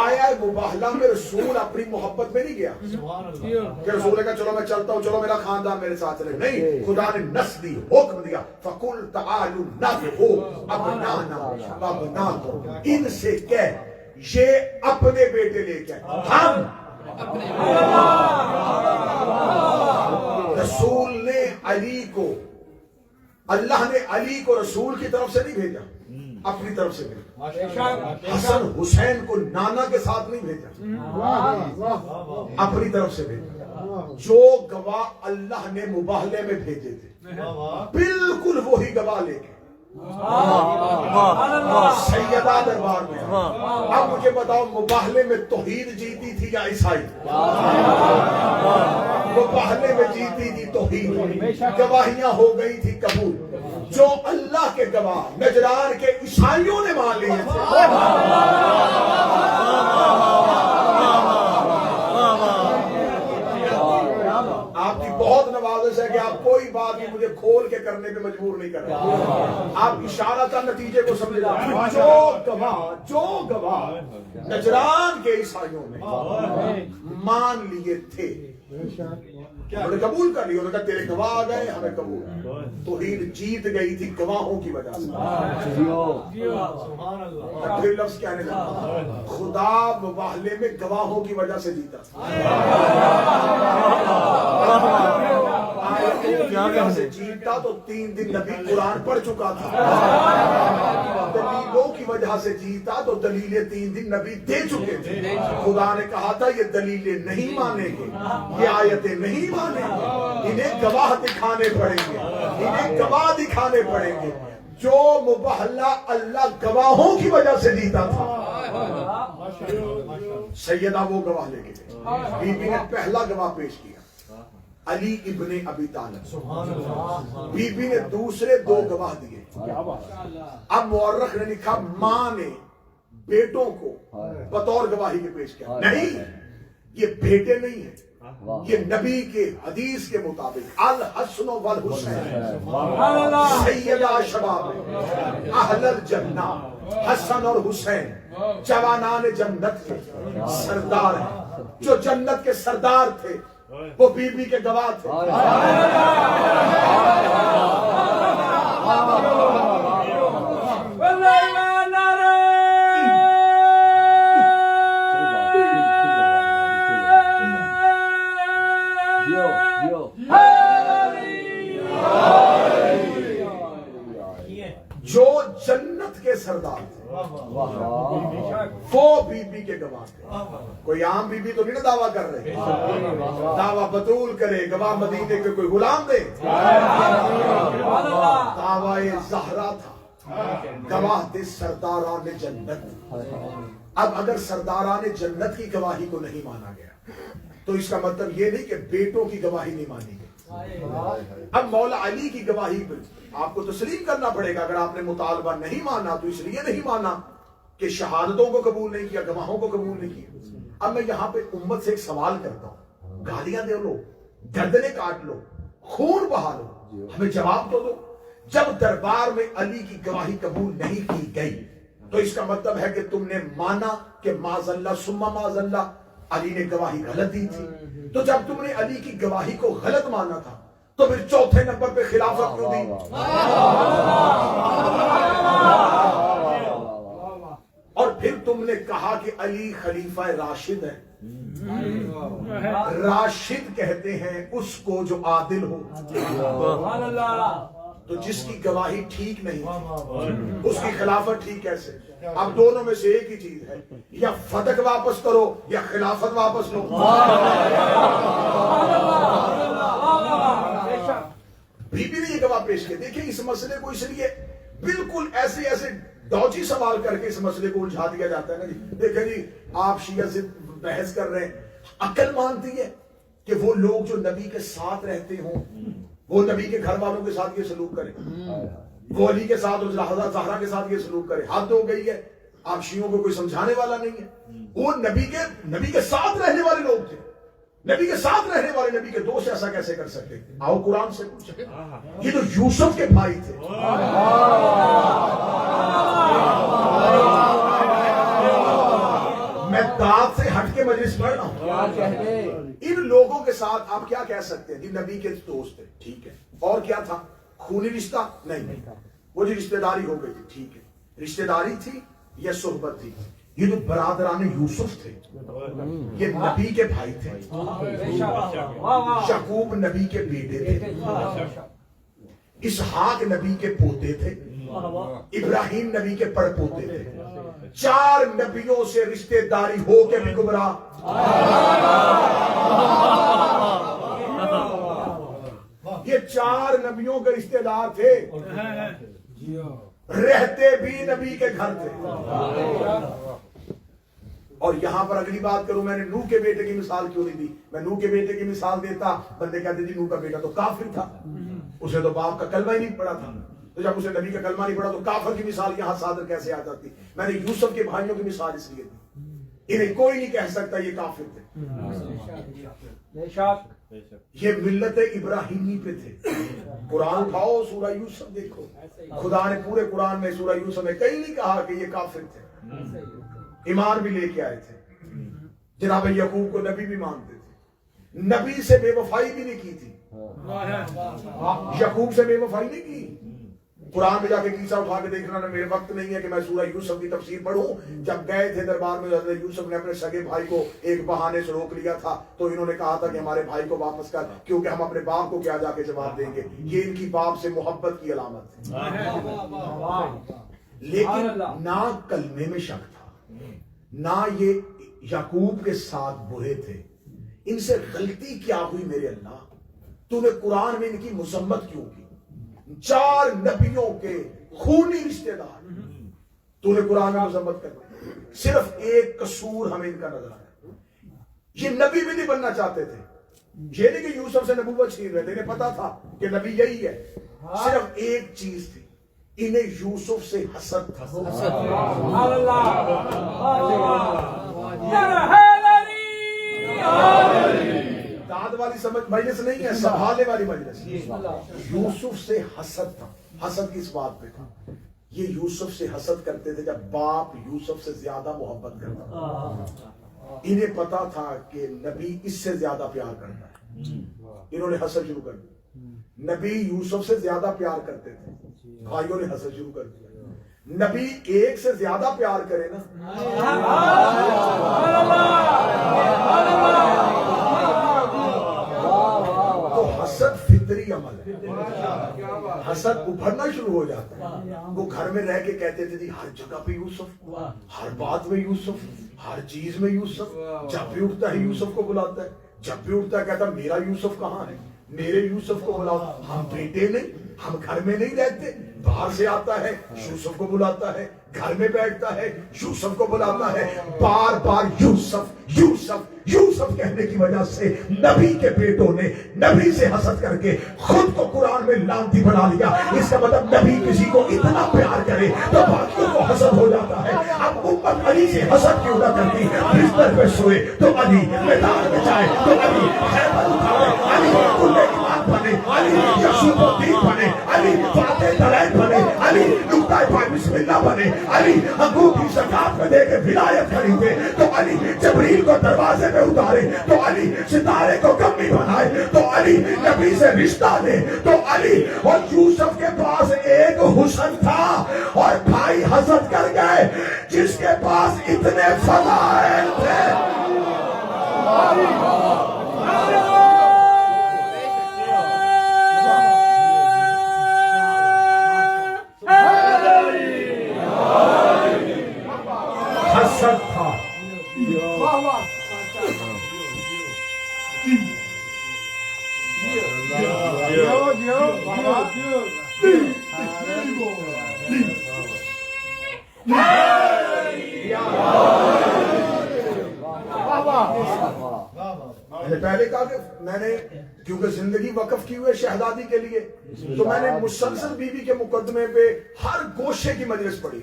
آیا مباہلہ میں رسول اپنی محبت میں نہیں گیا کہ رسول نے کہا چلو میں چلتا ہوں، چلو میرا خاندان میرے ساتھ چلے، نہیں، خدا نے نس دی، حکم دیا، فَقُلْ تَعَالُوا نَدْعُوا أَبْنَاءَنَا وَأَبْنَاءَكُمْ، ان سے کہہ یہ اپنے بیٹے لے کے ہم رسول نے علی کو، اللہ نے علی کو رسول کی طرف سے نہیں بھیجا، اپنی طرف سے بھیجا۔ حسن حسین کو نانا کے ساتھ نہیں بھیجا، اپنی طرف سے بھیجا۔ جو گواہ اللہ نے مباہلے میں بھیجے تھے بالکل وہی گواہ لے کے سیدہ دربار میں۔ اب مجھے بتاؤ مباہلے میں توحید جیتی تھی یا عیسائی؟ مباہلے میں جیتی تھی توحید، گواہیاں ہو گئی تھی قبول۔ جو اللہ کے گواہ نجران کے عیسائیوں نے مان لیے تھے، آپ کی بہت نوازش ہے کہ آپ کوئی بات بھی مجھے کھول کے کرنے پہ مجبور نہیں کر رہے، آپ اشارہ کا نتیجے کو سمجھ رہے۔ جو گواہ نجران کے عیسائیوں نے مان لیے تھے، انہوں نے قبول کر لیا، انہوں نے کہا تیرے گواہ آ گئے، ہمیں قبول۔ توحید جیت گئی تھی گواہوں کی وجہ سے۔ پھر لفظ کہنے لگا خدا مباہلے میں گواہوں کی وجہ سے جیتا، سے جیتا تو 3 دن نبی قرآن پڑھ چکا تھا، دلیلوں کی وجہ سے جیتا تو دلیلیں 3 دن نبی دے چکے تھے۔ خدا نے کہا تھا یہ دلیلیں نہیں مانیں گے، یہ آیتیں نہیں مانیں گے، انہیں گواہ دکھانے پڑیں گے، انہیں گواہ دکھانے پڑیں گے۔ جو مباہلہ اللہ گواہوں کی وجہ سے جیتا تھا، سیدہ وہ گواہ لے کے گئے۔ بی بی نے پہلا گواہ پیش کیا علی ابن ابی طالب، بی بی نے دوسرے 2 گواہ دیے۔ اب مورخ نے لکھا ماں نے بیٹوں کو بطور گواہی کے پیش کیا، نہیں یہ بیٹے نہیں ہیں، یہ نبی کے حدیث کے مطابق الحسن والحسین سیدہ شباب اہل الجنہ، حسن اور حسین جوانان جنت کے سردار ہیں۔ جو جنت کے سردار تھے وہ بی بی کے گواہ تھے۔ جو جنت کے سردار تھے وہ بی بی کے گواہ تھے۔ کوئی عام بی بی تو نہیں دعویٰ کر رہے، دعویٰ بطول کرے، گواہ مدینے کے کوئی غلام دے، دعویٰ زہرا تھا، گواہ تھے سرداران جنت۔ اب اگر سرداران جنت کی گواہی کو نہیں مانا گیا تو اس کا مطلب یہ نہیں کہ بیٹوں کی گواہی نہیں مانی گئی۔ اب مولا علی کی گواہی پر آپ کو تسلیم کرنا پڑے گا۔ اگر آپ نے مطالبہ نہیں مانا تو اس لیے نہیں مانا کہ شہادتوں کو قبول نہیں کیا، گواہوں کو قبول نہیں کیا۔ اب میں یہاں پہ امت سے ایک سوال کرتا ہوں، گالیاں دے لو، گردنیں کاٹ لو، خون بہا لو، ہمیں جواب تو دو۔ جب دربار میں علی کی گواہی قبول نہیں کی گئی تو اس کا مطلب ہے کہ تم نے مانا کہ معاذ اللہ ثم معاذ اللہ علی نے گواہی غلط دی تھی۔ تو جب تم نے علی کی گواہی کو غلط مانا تھا تو پھر چوتھے نمبر پہ خلافت کیوں دی؟ اور پھر تم نے کہا کہ علی خلیفہ راشد ہے۔ راشد کہتے ہیں اس کو جو عادل ہو، تو جس کی گواہی ٹھیک نہیں اس کی خلافت ٹھیک کیسے؟ اب دونوں میں سے ایک ہی چیز ہے، یا فتح واپس کرو یا خلافت واپس لو۔ بی بی نے یہ گواہ پیش کیا۔ دیکھیں اس مسئلے کو اس لیے بالکل ایسے دوچی سوال کر کے اس مسئلے کو الجھا دیا جاتا ہے نا جی۔ دیکھیں جی آپ شیعہ سے بحث کر رہے ہیں، عقل مانتی ہے کہ وہ لوگ جو نبی کے ساتھ رہتے ہوں وہ نبی کے گھر والوں کے ساتھ یہ سلوک کریں، وہ علی کے ساتھ اور زہرا کے ساتھ یہ سلوک کریں؟ حد ہو گئی ہے۔ آپ شیعوں کو کوئی سمجھانے والا نہیں ہے۔ وہ نبی کے ساتھ رہنے والے لوگ تھے، نبی کے ساتھ رہنے والے نبی کے دوست ایسا کیسے کر سکتے؟ آؤ قرآن سے پوچھیں، یہ تو یوسف کے بھائی تھے، سکتے ہیں جی نبی کے دوست تھے، ٹھیک ہے، اور کیا تھا؟ خونی رشتہ نہیں، وہ جو رشتہ داری ہو گئی تھی، ٹھیک ہے، رشتہ داری تھی یا صحبت تھی؟ یہ جو برادران یوسف تھے یہ نبی کے بھائی تھے، یعقوب نبی کے بیٹے تھے، اسحاق نبی کے پوتے تھے، ابراہیم نبی کے پڑ پوتے تھے، 4 نبیوں سے رشتہ داری ہو کے بھی گمراہ۔ یہ 4 نبیوں کے رشتہ دار تھے، رہتے بھی نبی کے گھر تھے۔ اور یہاں پر اگلی بات کروں، میں نے نوح کے بیٹے کی مثال کیوں نہیں دی؟ میں نوح کے بیٹے کی مثال دیتا، بندے کہتے جی نوح کا بیٹا تو کافر تھا، اسے تو باپ کا کلمہ ہی نہیں پڑا تھا، تو جب اسے نبی کا کلمہ نہیں پڑا تو کافر کی مثال یہاں صادر کیسے آ جاتی؟ میں نے یوسف کے بھائیوں کی مثال اس لیے دی، انہیں کوئی نہیں کہہ سکتا یہ کافر تھے، یہ ملت ابراہیمی پہ تھے۔ قرآن اٹھاؤ، سورہ یوسف دیکھو، خدا نے پورے قرآن میں سورہ یوسف میں کہیں نہیں کہا کہ یہ کافر تھے، ایمان بھی لے کے آئے تھے، جناب یعقوب کو نبی بھی مانتے تھے، نبی سے بے وفائی بھی نہیں کی تھی، یعقوب سے بے وفائی نہیں کی۔ قرآن میں جا کے قصہ اٹھا کے دیکھنا، میرے وقت نہیں ہے کہ میں سورہ یوسف کی تفسیر پڑھوں۔ جب گئے تھے دربار میں، حضرت یوسف نے اپنے سگے بھائی کو ایک بہانے سے روک لیا تھا، تو انہوں نے کہا تھا کہ ہمارے بھائی کو واپس کر، کیونکہ ہم اپنے باپ کو کیا جا کے جواب دیں گے، یہ ان کی باپ سے محبت کی علامت ہے۔ لیکن نہ کلمے میں شک تھا، نہ یہ یعقوب کے ساتھ برے تھے۔ ان سے غلطی کیا ہوئی میرے اللہ؟ تو نے قرآن میں ان کی مذمت کیوں کی؟ 4 نبیوں کے خونی رشتہ دار تو نے قرآن میں مذمت کر دی۔ صرف ایک قصور ہمیں ان کا نظر آیا، یہ نبی بھی نہیں بننا چاہتے تھے، یہ نہیں کہ یوسف سے نبوت چھین رہے تھے، انہیں پتا تھا کہ نبی یہی ہے، صرف ایک چیز تھی، انہیں یوسف سے حسد تھا۔ داد والی سمجھ مجلس نہیں ہے، سنبھالنے والی مجلس۔ یوسف سے حسد تھا۔ حسد کس بات پہ تھا؟ یہ یوسف سے حسد کرتے تھے جب باپ یوسف سے زیادہ محبت کرتا تھا، انہیں پتا تھا کہ نبی اس سے زیادہ پیار کرتا ہے، انہوں نے حسد شروع کر دیا۔ نبی یوسف سے زیادہ پیار کرتے تھے، بھائیوں نے حسد شروع کر دیا۔ نبی ایک سے زیادہ پیار کرے نا، تو حسد فطری عمل ہے، حسد ابھرنا شروع ہو جاتا ہے۔ وہ گھر میں رہ کے کہتے تھے جی ہر جگہ پہ یوسف، ہر بات میں یوسف، ہر چیز میں یوسف، جب بھی اٹھتا ہے یوسف کو بلاتا ہے، جب بھی اٹھتا ہے کہتا میرا یوسف کہاں ہے، میرے یوسف کو بلاؤ۔ ہم بیٹے نہیں، ہم گھر میں نہیں رہتے، باہر سے آتا ہے یوسف کو بلاتا ہے، گھر میں بیٹھتا ہے یوسف کو بلاتا ہے، بار بار یوسف یوسف یوسف کہنے کی وجہ سے نبی کے بیٹوں نے نبی سے حسد کر کے خود کو قرآن میں لعنتی بنا لیا۔ اس کا مطلب نبی کسی کو اتنا پیار کرے تو باقیوں کو حسد ہو جاتا ہے۔ اب امت علی سے حسد کیوں نہ کرتی؟ بستر پہ سوئے تو علی، میدان میں جائے تو علی، خیبر اٹھائے علی، کل ایمان بنے علی، یسوع الدین بنے علی، فاتح دلائل بنے علی، نقطہ پائے بسم اللہ بنے علی، انگوٹھی زکات میں دے کے ولایت خریدے تو علی، جبریل کو دروازے میں اتارے تو علی، ستارے کو کمی بنائے تو علی، نبی سے رشتہ دے تو علی۔ اور یوسف کے پاس ایک حسن تھا اور بھائی حسد کر گئے جس کے پاس اتنے فضائل تھے۔ حسد تھا۔ میں نے پہلے کہا کہ میں نے کیونکہ زندگی وقف کی ہوئے شہزادی کے لیے، تو میں نے مسلسل بیوی کے مقدمے پہ ہر گوشے کی مجلس پڑھی،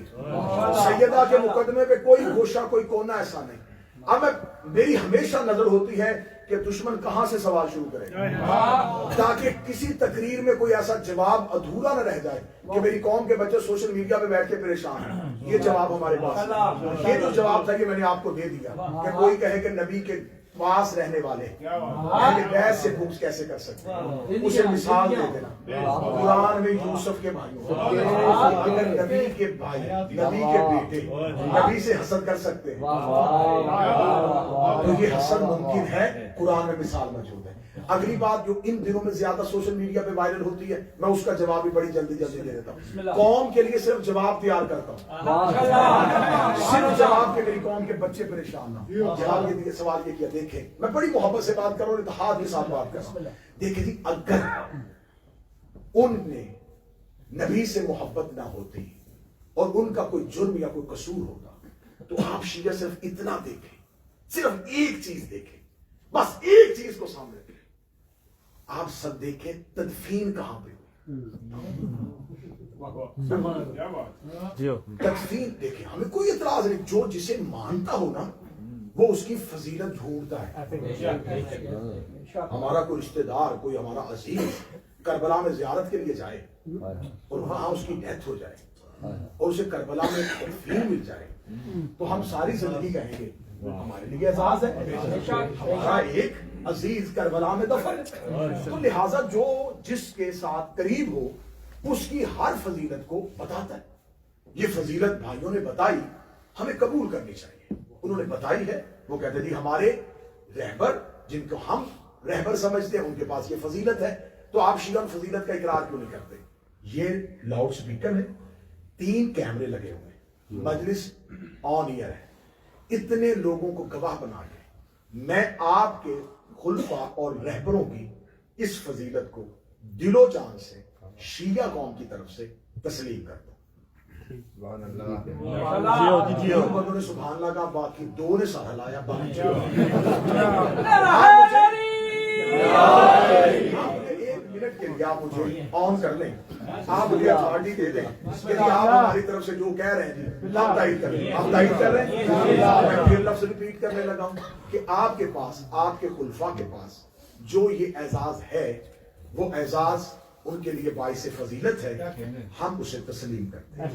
سیدہ کے مقدمے پہ کوئی گوشہ کوئی کونا ایسا نہیں۔ اب میری ہمیشہ نظر ہوتی ہے کہ دشمن کہاں سے سوال شروع کرے تاکہ کسی تقریر میں کوئی ایسا جواب ادھورا نہ رہ جائے کہ میری قوم کے بچے سوشل میڈیا پہ بیٹھ کے پریشان ہیں۔ یہ جواب ہمارے پاس، یہ جو جواب تھا یہ میں نے آپ کو دے دیا کہ کوئی کہے کہ نبی کے پاس رہنے والے اہل بیت سے بغض کیسے کر سکتے ہیں؟ اسے مثال دے دینا قرآن میں یوسف کے بھائیوں، اگر نبی کے بھائی، نبی کے بیٹے نبی سے حسد کر سکتے ہیں تو یہ حسد ممکن ہے، قرآن میں مثال موجود ہے۔ اگلی بات جو ان دنوں میں زیادہ سوشل میڈیا پہ وائرل ہوتی ہے، میں اس کا جواب بھی بڑی جلدی دے دیتا ہوں۔ قوم کے لیے صرف جواب تیار کرتا ہوں، صرف جواب کے، میری قوم کے بچے پریشان نہ ہو۔ جواب یہ دیکھیں، سوال یہ کیا، دیکھیں میں بڑی محبت سے بات کر رہا ہوں، اتحاد کے ساتھ بات کر رہا ہوں۔ دیکھیں جی، اگر ان نے نبی سے محبت نہ ہوتی اور ان کا کوئی جرم یا کوئی قصور ہوتا تو آپ شیعہ صرف اتنا دیکھیں، صرف ایک چیز دیکھیں، بس ایک چیز کو سامنے رکھیں، آپ سب دیکھیں تدفین کہاں پہ تدفین دیکھیں، ہمیں کوئی اعتراض نہیں، جو جسے مانتا ہو نا وہ اس کی فضیلت ڈھونڈتا ہے۔ ہمارا کوئی رشتہ دار، کوئی ہمارا عزیز کربلا میں زیارت کے لیے جائے اور وہاں اس کی ڈیتھ ہو جائے اور اسے کربلا میں تدفین مل جائے تو ہم ساری زندگی کہیں گے ہمارے لیے اعزاز ہے، ہمارا ایک عزیز کربلا میں دفن ہے۔ تو لہٰذا جو جس کے ساتھ قریب ہو اس کی ہر فضیلت کو بتاتا ہے۔ یہ فضیلت بھائیوں نے بتائی، ہمیں قبول کرنی چاہیے۔ انہوں نے بتائی ہے، وہ کہتے تھے ہمارے رہبر جن کو ہم رہبر سمجھتے ہیں ان کے پاس یہ فضیلت ہے، تو آپ شیعہ فضیلت کا اقرار کیوں نہیں کرتے؟ یہ لاؤڈ سپیکر ہے، 3 کیمرے لگے ہوئے ہیں، مجلس آن ایئر ہے، اتنے لوگوں کو گواہ بنا کے میں آپ کے خلفاء اور رہبروں کی اس فضیلت کو دل و جان سے شیعہ قوم کی طرف سے تسلیم کرتا ہوں۔ سبحان اللہ، بندوں نے سبحان اللہ کہا، باقی 2 نے سر ہلایا، باقی منٹ کے لیے آپ مجھے آن کر لیں، آپ مجھے اتھارٹی دے دیں کہ آپ ہماری طرف سے جو کہہ رہے ہیں جی آپ تائید کر رہے ہیں، آپ تائید کر رہے ہیں۔ میں پھر لفظ ریپیٹ کرنے لگا ہوں کہ آپ کے پاس، آپ کے خلفاء کے پاس جو یہ اعزاز ہے وہ اعزاز ان کے لیے باعث فضیلت ہے، ہم اسے تسلیم کرتے ہیں۔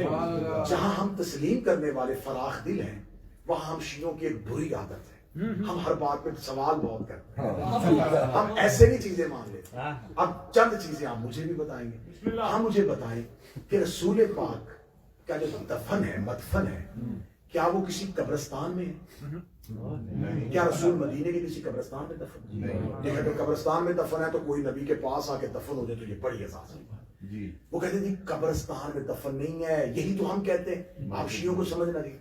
جہاں ہم تسلیم کرنے والے فراخ دل ہیں وہاں ہم شیعوں کی ایک بری عادت ہے، ہم ہر بات پہ سوال بہت کرتے ہیں، ہم ایسے نہیں چیزیں مان لیتے۔ اب چند چیزیں آپ مجھے بھی بتائیں گے، ہم مجھے بتائیں کہ رسول پاک کا جو دفن ہے، مدفن ہے، کیا وہ کسی قبرستان میں ہے؟ کیا رسول مدینے کے کسی قبرستان میں دفن ہے؟ دیکھیں اگر قبرستان میں دفن ہے تو کوئی نبی کے پاس آ کے دفن ہو جائے تو یہ بڑی اعزاز ہے۔ وہ کہتے ہیں قبرستان میں دفن نہیں ہے، یہی تو ہم کہتے ہیں، آپ شیعوں کو سمجھنا نہیں،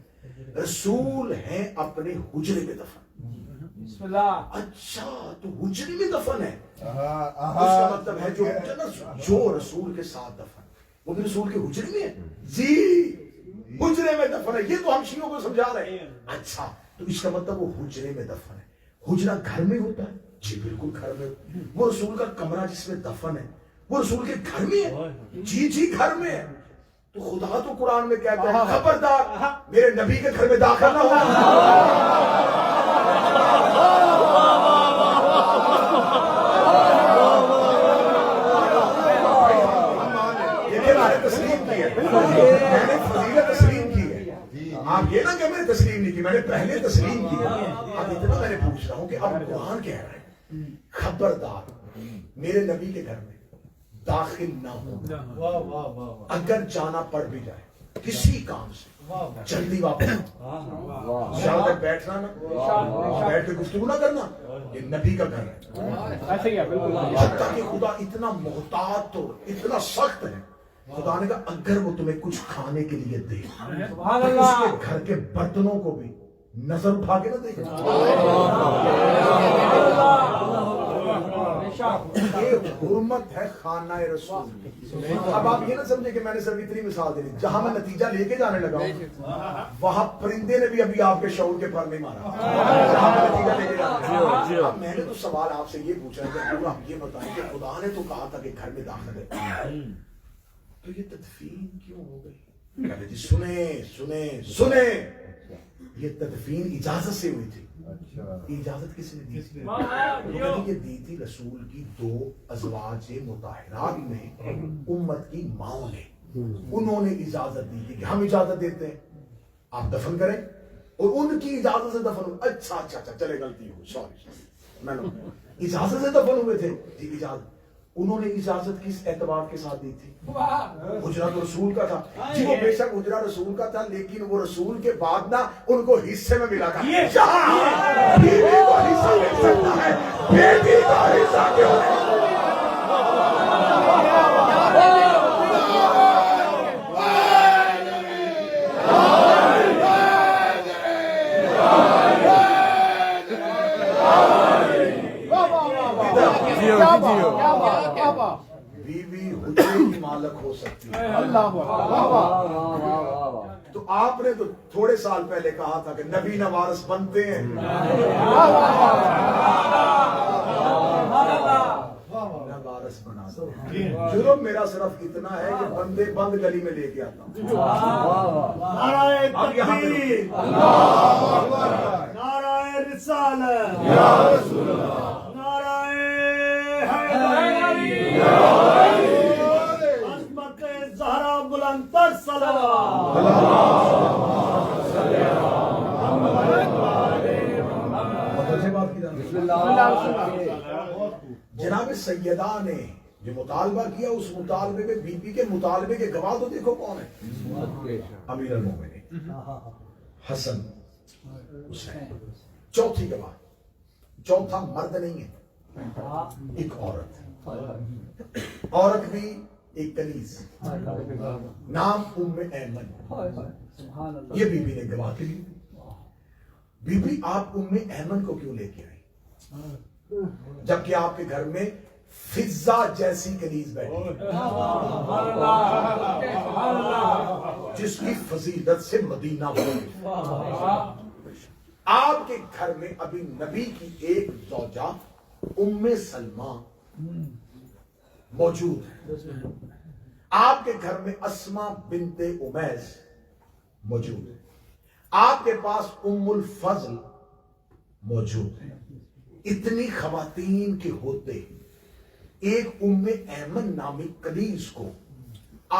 رسول ہیں اپنے حجرے میں دفن۔ اچھا تو حجرے میں دفن ہے، اس کا مطلب ہے جو رسول کے ساتھ دفن وہ بھی رسول کے حجرے میں ہے؟ جی حجرے میں دفن ہے، یہ تو ہم شیعوں کو سمجھا رہے ہیں۔ اچھا تو اس کا مطلب وہ حجرے میں دفن ہے۔ حجرہ گھر میں ہوتا ہے؟ جی بالکل گھر میں۔ وہ رسول کا کمرہ جس میں دفن ہے وہ رسول کے گھر میں ہے؟ جی جی گھر میں ہے۔ تو خدا تو قرآن میں کہتا ہے خبردار میرے نبی کے گھر میں داخل نہ ہو۔ میں نے فضیلت تسلیم کی ہے، آپ یہ نہ کہ میں نے تسلیم نہیں کی، میں نے پہلے تسلیم کی ہے۔ اب اتنا میں نے پوچھ رہا ہوں کہ اب قرآن کہہ رہا ہے خبردار میرے نبی کے گھر میں داخل نہ ہو، اگر جانا پڑ بھی جائے کسی کام سے جلدی واپس، زیادہ بیٹھنا نہ، بیٹھ کے گفتگو نہ کرنا، یہ نبی کا گھر ہے۔ حتیٰ کہ خدا اتنا محتاط اور اتنا سخت ہے، خدا نے کہا اگر وہ تمہیں کچھ کھانے کے لیے دے تو اس کے گھر کے برتنوں کو بھی نظر اٹھا کے نہ دے۔ یہ حرمت ہے خانہ رسول۔ اب آپ یہ نہ سمجھے کہ میں نے صرف اتنی مثال دے دی، جہاں میں نتیجہ لے کے جانے لگا ہوں وہاں پرندے نے بھی ابھی آپ کے شعور کے پر نہیں مارا، جہاں میں نتیجہ لے کے جانے لگا۔ اب میں نے تو سوال آپ سے یہ پوچھا ہے کہ آپ یہ بتائیں کہ خدا نے تو کہا تھا کہ گھر میں داخل ہے، تو یہ تدفین کیوں ہو گئی؟ کہتے جی سنیں یہ تدفین اجازت سے ہوئی تھی۔ اجازت کس نے دی تھی؟ یہ دی تھی رسول کی 2 ازواج مطہرات میں امت کی ماؤں نے، انہوں نے اجازت دی تھی کہ ہم اجازت دیتے ہیں آپ دفن کریں، اور ان کی اجازت سے دفن ہوئے. اچھا چلے غلطی ہو, سوری میں اجازت سے دفن ہوئے تھے جی. اجازت انہوں نے اجازت کس اعتبار کے ساتھ دی تھی؟ حجرہ تو رسول کا تھا جی. وہ بے شک حجرہ رسول کا تھا, لیکن وہ رسول کے بعد نا ان کو حصے میں ملا تھا. جہاں بیوی کو حصہ مل سکتا ہے, بیٹی کا حصہ کیوں نہیں؟ بیوی حجرے کی مالک ہو سکتی ہے. تو آپ نے تو تھوڑے سال پہلے کہا تھا کہ نبی نہ وارث بنتے ہیں. نہ وارث بنا دو. جرم میرا صرف اتنا ہے کہ بندے بند گلی میں لے کے آتا ہوں. نعرہ تکبیر, نعرہ رسالت, نعرہ حیدری, عظمت زہرا بلند تر صلوات. جناب سیدہ نے جو مطالبہ کیا, اس مطالبے میں بی بی کے مطالبے کے گواہ تو دیکھو کون ہے؟ امیر المومنین حسن حسین. چوتھی گواہ, چوتھا مرد نہیں ہے, ایک عورت. عورت بھی ایک کنیز, نام ام ایمن. یہ بی بی نے گواہ کے لیے. بی بی آپ ام ایمن کو کیوں لے کے آئی جبکہ آپ کے گھر میں فضہ جیسی کنیز بیٹھی جس کی فضیلت سے مدینہ ہوا؟ آپ کے گھر میں ابھی نبی کی ایک زوجہ ام سلمہ موجود ہے. آپ کے گھر میں اسما بنت امیس موجود ہے. آپ کے پاس ام الفضل موجود ہے. اتنی خواتین کے ہوتے ایک ام ایمن نامی کنیز کو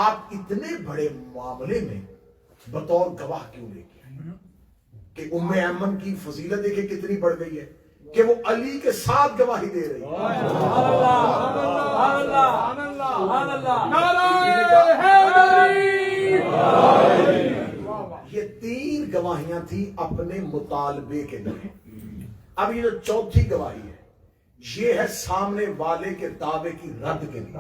آپ اتنے بڑے معاملے میں بطور گواہ کیوں لے کے آئے؟ کہ ام ایمن کی فضیلت دیکھیں کتنی بڑھ گئی ہے کہ وہ علی کے ساتھ گواہی دے رہی ہے. یہ تین گواہیاں تھی اپنے مطالبے کے لیے. اب یہ جو چوتھی گواہی ہے یہ ہے سامنے والے کے دعوے کی رد کے لیے.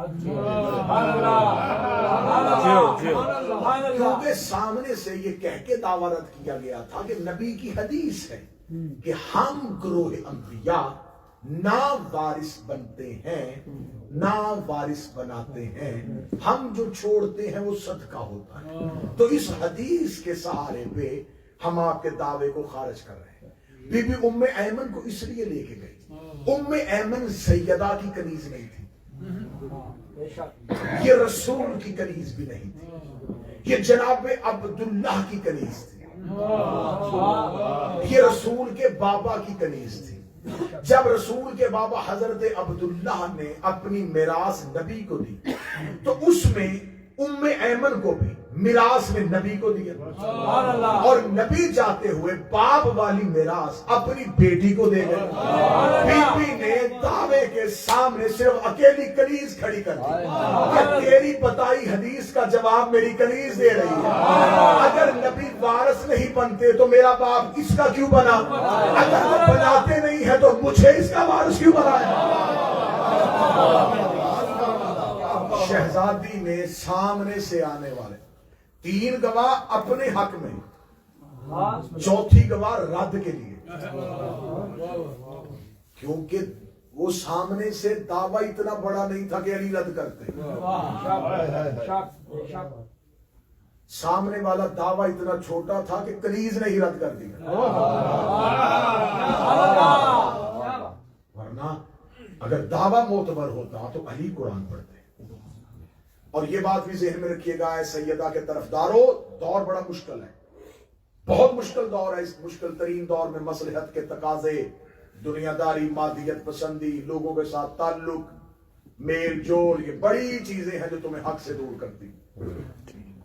کیونکہ سامنے سے یہ کہہ کے دعویٰ رد کیا گیا تھا کہ نبی کی حدیث ہے کہ ہم گروہ انبیاء نہ وارث بنتے ہیں نہ وارث بناتے ہیں, ہم جو چھوڑتے ہیں وہ صدقہ ہوتا ہے. تو اس حدیث کے سہارے پہ ہم آپ کے دعوے کو خارج کر رہے ہیں. بی بی ام ایمن کو اس لیے لے کے گئی. ام ایمن سیدہ کی کنیز نہیں تھی, یہ رسول کی کنیز بھی نہیں تھی, یہ جناب عبداللہ کی کنیز تھی, یہ رسول کے بابا کی کنیز تھی. جب رسول کے بابا حضرت عبداللہ نے اپنی میراث نبی کو دی تو اس میں ام ایمن کو بھی میراث میں نبی کو دیا, اور نبی جاتے ہوئے باپ والی میراث اپنی بیٹی کو دے گئے. بی بی نے دعوے کے سامنے صرف اکیلی کنیز کھڑی کر دی کہ تیری بتائی حدیث کا جواب میری کنیز دے رہی ہے. اگر نبی وارث نہیں بنتے تو میرا باپ اس کا کیوں بنا؟ اگر وہ بناتے نہیں ہے تو مجھے اس کا وارث کیوں بنایا؟ شہزادی نے سامنے سے آنے والے تین گواہ اپنے حق میں, چوتھی گواہ رد کے لیے, کیونکہ وہ سامنے سے دعویٰ اتنا بڑا نہیں تھا کہ علی رد کرتے. سامنے والا دعویٰ اتنا چھوٹا تھا کہ کنیز نے ہی رد کر دیا. ورنہ اگر دعویٰ معتبر ہوتا تو علی قرآن پڑھتے. اور یہ بات بھی ذہن میں رکھیے گا, اے سیدہ کے طرفداروں, دور بڑا مشکل ہے, بہت مشکل دور ہے. اس مشکل ترین دور میں مصلحت کے تقاضے, دنیا داری, مادیت پسندی, لوگوں کے ساتھ تعلق, میل جول, یہ بڑی چیزیں ہیں جو تمہیں حق سے دور کرتی.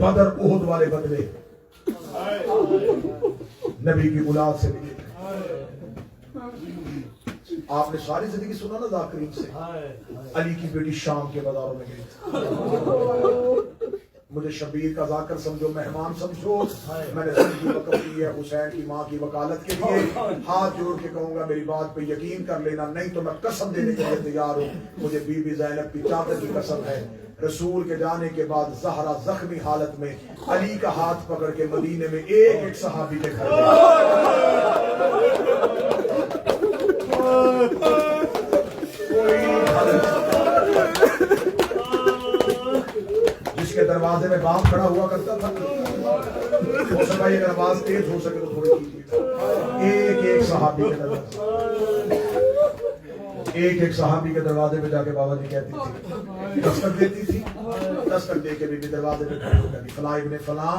بدر احد والے بدلے نبی کی اولاد سے ملے. آپ نے ساری زندگی سنا نا ذاکرین سے. علی کی بیٹی شام کے بازاروں میں گئی. مجھے شبیر کا ذاکر سمجھو، مہمان سمجھو. میں نے زندگی وقف کی ہے حسین کی ماں کی وکالت کے لیے. ہاتھ جوڑ کے کہوں گا میری بات پہ یقین کر لینا، نہیں تو میں قسم دینے کے لیے تیار ہوں. مجھے بی بی زینب کی چادر کی قسم ہے. رسول کے جانے کے بعد زہرا زخمی حالت میں علی کا ہاتھ پکڑ کے مدینے میں ایک ایک صحابی کے گھر گئی. جس کے دروازے میں باپ کھڑا ہوا کرتا تھا، ہو سکا یہ آواز تیز ہو سکے تو تھوڑی کیجیے. ایک ایک صحابی کے دروازے، ایک ایک صحابی کے دروازے پہ جا کے بابا جی کہتی تھی، دستک دیتی تھی. دستک دے کے بھی دروازے پہ کھڑی ہو گئی. فلاں ابن فلاں،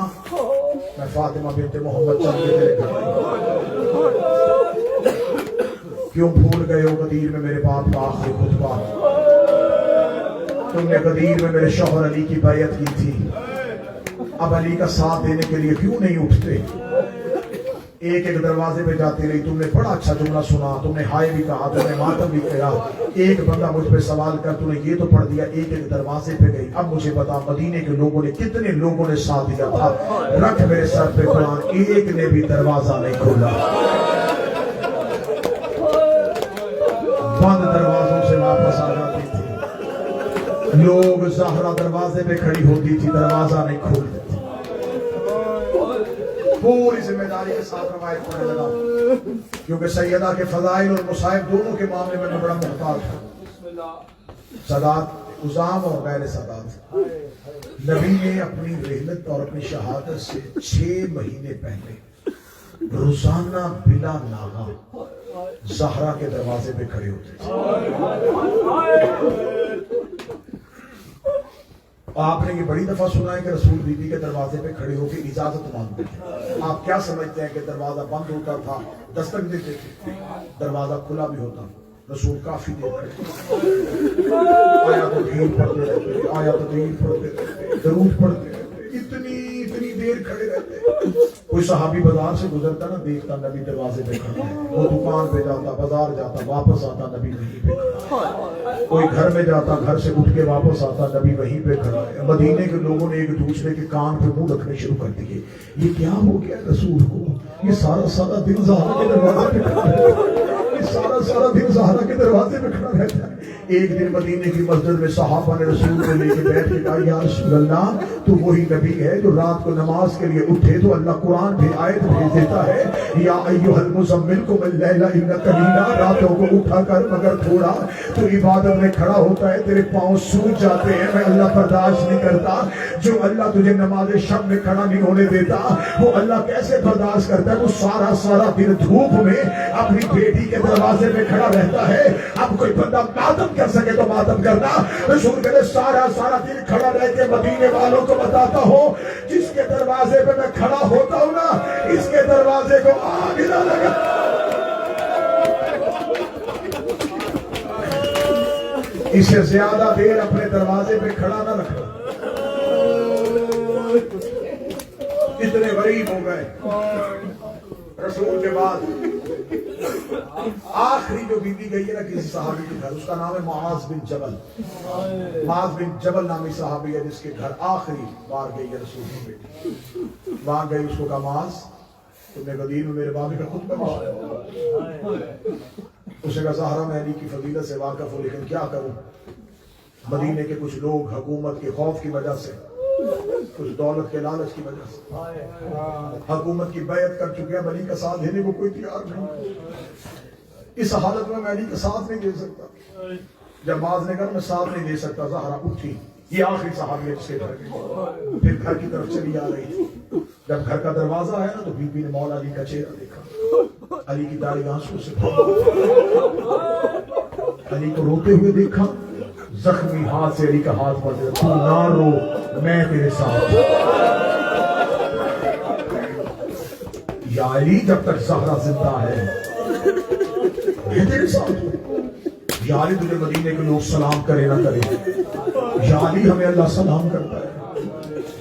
میں فاطمہ بنت محمد چل کے تیرے گھر آئی. کیوں بھول گئے ہو غدیر میں میرے باپ کا آخری خطبہ؟ تم نے غدیر میں میرے شوہر علی کی بیعت کی تھی، اب علی کا ساتھ دینے کے لیے کیوں نہیں اٹھتے؟ ایک ایک دروازے پہ جاتی رہی. تم نے بڑا اچھا جملہ سنا، تم نے ہائے بھی کہا، تم نے ماتم بھی کیا. ایک بندہ مجھ پہ سوال کر تو نے یہ تو پڑھ دیا. ایک ایک دروازے پہ گئی. اب مجھے بتا مدینے کے لوگوں نے کتنے لوگوں نے ساتھ دیا تھا؟ رکھ میرے سر پہ قرآن، ایک نے بھی دروازہ نہیں کھولا. بند دروازوں سے واپس آ جاتی تھی. لوگ زہرا دروازے پہ کھڑی ہوتی تھی، دروازہ نہیں کھولتی. پوری ذمہ داری کے ساتھ روایت پڑھنے لگا، کیونکہ سیدہ کے فضائل اور مصائب دونوں کے معاملے میں بڑا محتاط تھا. سادات عزام اور غیر سادات. نبی نے اپنی رحلت اور اپنی شہادت سے 6 مہینے پہلے روزانہ بلا ناغہ زہرا کے دروازے پہ کھڑے ہوتے تھے. آپ نے یہ بڑی دفعہ سنا ہے کہ رسول بی بی کے دروازے پہ کھڑے ہو کے اجازت مانگتے تھے. آپ کیا سمجھتے ہیں کہ دروازہ بند ہوتا تھا، دستک دیتے تھے؟ دروازہ کھلا بھی ہوتا. رسول کافی دیر کھڑے، آیا تو دیر پڑھتے رہتے، آیا تو دیر پڑھتے رہتے، درود پڑھتے رہتے، اتنی دیر کھڑے رہتے. کوئی صحابی بازار سے گزرتا نہ دیکھتا نبی دروازے پہ کھڑا ہے. وہ دکان پہ جاتا، بازار جاتا، واپس آتا، نبی وہیں پہ کھڑا ہے. کوئی گھر میں جاتا، گھر سے اٹھ کے واپس آتا، نبی وہیں پہ کھڑا ہے. مدینے کے لوگوں نے ایک دوسرے کے کان پہ منہ رکھنے شروع کر دیے. یہ کیا ہو گیا رسول کو؟ یہ سارا دن زہرا کے دروازے پہ کھڑا ہے. یہ سارا دن زہرا کے دروازے پہ کھڑا رہتا ہے. ایک دن مدینے کی مسجد میں صحابہ نے رسول کو لے کے بیٹھ کے کہا، یا رسول اللہ، تو وہی نبی ہے جو رات کو نماز کے لیے اٹھے تو اللہ قرآن بھی آیت بھیج دیتا ہے، یا ایھا المزمل قم اللیل الا قلیلا، راتوں کو اٹھا کر مگر تھوڑا. تو عبادت میں کھڑا ہوتا ہے، تیرے پاؤں سوج جاتے ہیں، میں اللہ برداشت نہیں کرتا. جو اللہ تجھے نماز شب میں کھڑا نہیں ہونے دیتا، وہ اللہ کیسے برداشت کرتا ہے؟ وہ سارا دن دھوپ میں اپنی بیٹی کے دروازے میں کھڑا رہتا ہے. اب کوئی بندہ ماتم کر سکے تو ماتم کرنا. رسول کہتے سارا دن کھڑا رہ کے مدینے والوں کو بتاتا ہوں، جس کے دروازے پہ میں کھڑا ہوتا ہوں نا، اس کے دروازے کو آگ نہ لگا. اسے زیادہ دیر اپنے دروازے پہ کھڑا نہ رکھنا. اتنے غریب ہو گئے. رسول کے بعد آخری جو بیوی گئی ہے نا کسی صحابی کے گھر، اس کا نام ہے معاذ بن جبل. معاذ بن جبل نامی صحابی ہے جس کے گھر آخری بار گئی ہے رسول کی بیٹی. وہاں گئی، اس کو کہا معاذ، تم نے غدیر میں میرے بابی کا خطبہ پڑھا. اسے کہا زہرا میں علی کی فضیلت سے واقف ہوں، لیکن کیا کروں؟ مدینے کے کچھ لوگ حکومت کے خوف کی وجہ سے، کچھ دولت کے لالچ کی وجہ سے حکومت کی بیعت کر چکے ہیں، علی کا ساتھ دینے کو کوئی تیار نہیں. اس حالت میں علی کا ساتھ نہیں دے سکتا. جب معاذ نے کہا میں ساتھ نہیں دے سکتا، زہرا اٹھی. یہ آخری صحابی ہے جس کے گھر گئی، پھر گھر کی طرف چلی آ رہی تھی. جب گھر کا دروازہ آیا نا تو بی بی نے مولا علی کا چہرہ دیکھا. علی کی داڑھی آنسو سے علی کو روتے ہوئے دیکھا. زخمی ہاتھ سے علی کا ہاتھ پکڑ دیا، تو نہ رو، میں تیرے ساتھ. یا علی، جب تک زہرا زندہ ہے میں تیرے ساتھ ہوں. یا علی، تجھے مدینے کے لوگ سلام کرے نہ کرے، یا علی ہمیں اللہ سلام کرتا ہے،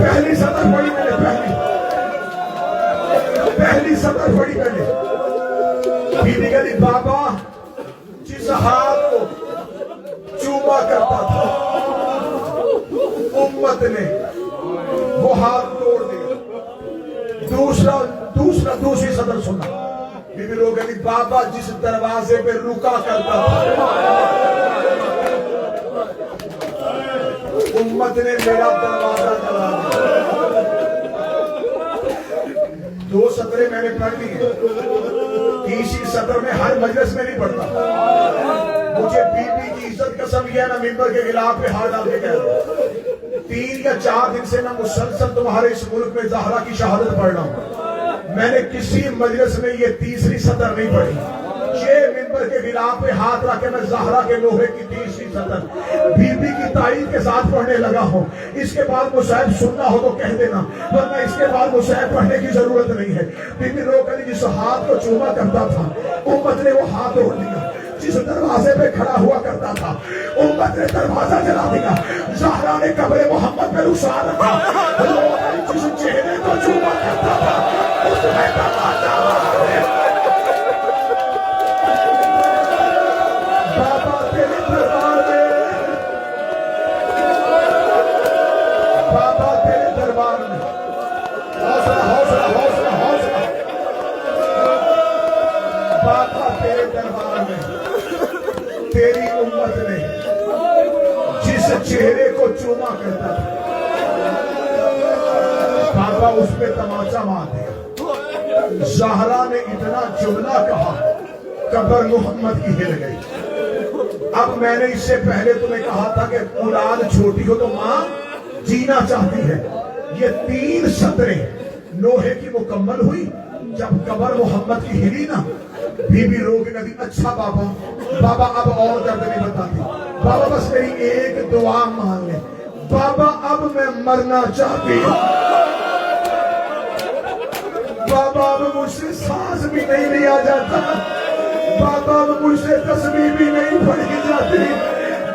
پہلی سطر پڑھی میں نے، پہلی سطر پڑھی میں نے. بی بی کہتی بابا جس ہاتھ کو چوما کرتا تھا امت نے وہ ہاتھ توڑ دیا. دوسری سطر سنا. بی بی لوگ کہتی بابا جس دروازے پہ رکا کرتا تھا امت نے میرا دروازہ جلا دیا. 2 سطریں میں نے پڑھ لی ہیں. تیسری سطر میں ہر مجلس میں نہیں پڑھتا. مجھے بی بی کی عزت قسم یہ ہے نا ممبر کے خلاف پہ ہاتھ ڈال کے کہہ رہا ہوں 3 یا 4 دن سے میں مسلسل تمہارے اس ملک میں زہرا کی شہادت پڑھ رہا ہوں. میں نے کسی مجلس میں یہ تیسری سطر نہیں پڑھی. یہ ممبر کے خلاف پہ ہاتھ رکھ کے میں زہرا کے لوہے کی تیسری سطر بی بی کی تائید کے ساتھ پڑھنے لگا ہوں. اس کے بعد مصحف سننا ہو تو کہہ دینا، ورنہ اس کے بعد مصحف پڑھنے کی ضرورت نہیں ہے. بی بی لوگ جس ہاتھ کو چوما کرتا تھا امت نے وہ ہاتھ توڑ دیا. جس دروازے پہ کھڑا ہوا کرتا تھا امت نے دروازہ جلا دیا. زہرا نے قبر محمد پہ رخسار رکھا. جس چہرے کو چوما کرتا تھا اس میں دروازہ ہے. بابا تیرے دربار میں، بابا تیرے دربار میں حوصلہ حوصلہ حوصلہ حوصلہ. بابا تیرے دربار میں تیری امت نے جس چہرے کو چوما کرتا تھا بابا اس پہ تماچا مار دیا. زہرا نے اتنا جملہ کہا قبر محمد کی ہل گئی. اب میں نے اس سے پہلے تمہیں کہا تھا کہ اولاد چھوٹی ہو تو ماں جینا چاہتی ہے. یہ 3 سطریں نوحے کی مکمل ہوئی. جب قبر محمد کی ہلی نا بی بی رو کے کہتی اچھا بابا اب اور درد نہیں بتاتی. بابا بس میری ایک دعا مان لے. بابا اب میں مرنا چاہتی ہوں. بابا اب مجھ سے سانس بھی نہیں لیا جاتا. بابا اب مجھ سے تسبیح بھی نہیں پڑھی جاتی.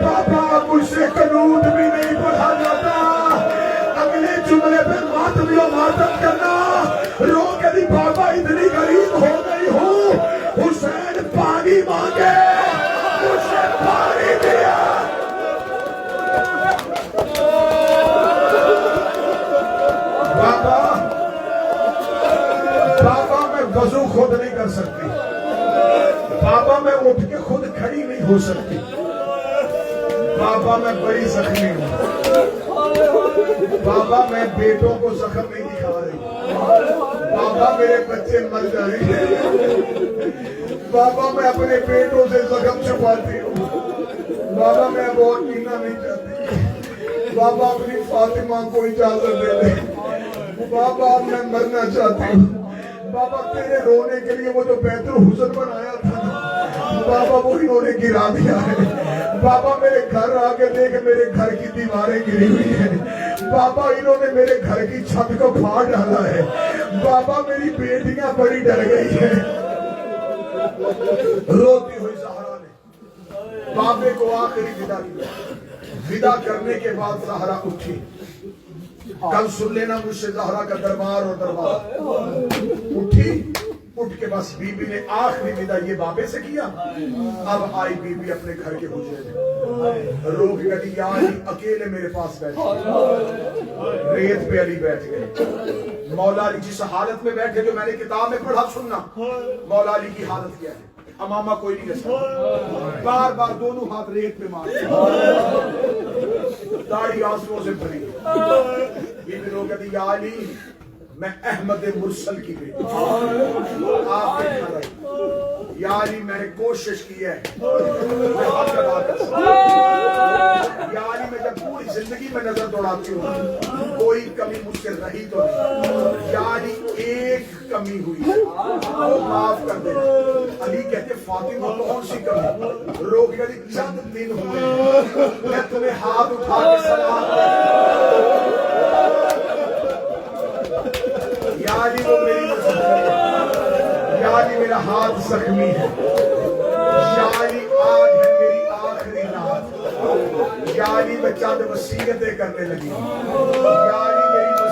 بابا اب مجھ سے قنوت بھی نہیں پڑھا جاتا. اگلے جملے پہ ماتم و ماتم کرنا. رو کے دی بابا اتنی غریب ہو گئی ہوں حسین پانی مانگے مجھے پانی دیا. بابا میں وضو خود نہیں کر سکتی. بابا میں اٹھ کے خود کھڑی نہیں ہو سکتی. بابا میں بڑی زخمی ہوں. بابا میں بیٹوں کو زخم نہیں دکھا رہی. بابا میرے بچے مر جائیں. بابا میں اپنے بیٹوں سے زخم چھپاتی ہوں. بابا میں اب اور پینا نہیں چاہتی. بابا اپنی فاطمہ کو اجازت دے دے. بابا میں مرنا چاہتی ہوں. بابا تیرے رونے کے لیے وہ جو بیت الحسن بنایا تھا بابا وہ انہوں نے گرا دیا ہے. بابا میرے گھر آگے دیکھ میرے گھر کی دیواریں گری ہوئی ہیں. بابا انہوں نے میرے گھر کی چھت کو پھاڑ ڈالا ہے. بابا میری بیٹیاں بڑی ڈر گئی ہیں. روتی ہوئی زہرا نے بابے کو آخری ودا کیا. ودا کرنے کے بعد زہرا اٹھی. کل سن لینا مجھ سے زہرا کا دربار اور دربار. اٹھی اٹھ کے بس بی بی نے آخری ودا یہ بابے سے کیا. اب آئی بی بی اپنے گھر کے حجرے میں. رو کے کہتی یا علی اکیلے میرے پاس بیٹھ گئے. ریت پہ علی بیٹھ گئے. مولا علی جس حالت میں بیٹھے جو میں نے کتاب میں پڑھا سننا. مولا علی کی حالت کیا ہے؟ امامہ کوئی نہیں کہہ سکتا. بار بار دونوں ہاتھ ریت پہ مار داڑھی آنسوؤں سے بھری. یہ بھی لوگ کہتے یا علی میں احمد مرسل کی بیٹی آپ دیکھا رہی. یا علی میں نے کوشش کی ہے میں حق ادا کر سکتا. یا علی میں جب پوری زندگی میں نظر دوڑاتی ہوں کوئی کمی مجھ سے رہی تو نہیں. یا علی ایک کمی ہوئی وہ معاف کر دے. علی کہتے فاطمہ کون سی کمی؟ رو کے کہتے چند دن ہوئے میں تمہیں ہاتھ اٹھا کے سلام یا علی وہ میری مزید ہے. یا علی میرا ہاتھ زخمی ہے. یا علی آج ہے میری آخری رات. یا علی میں چند وصیتیں کرنے لگی. یا علی میری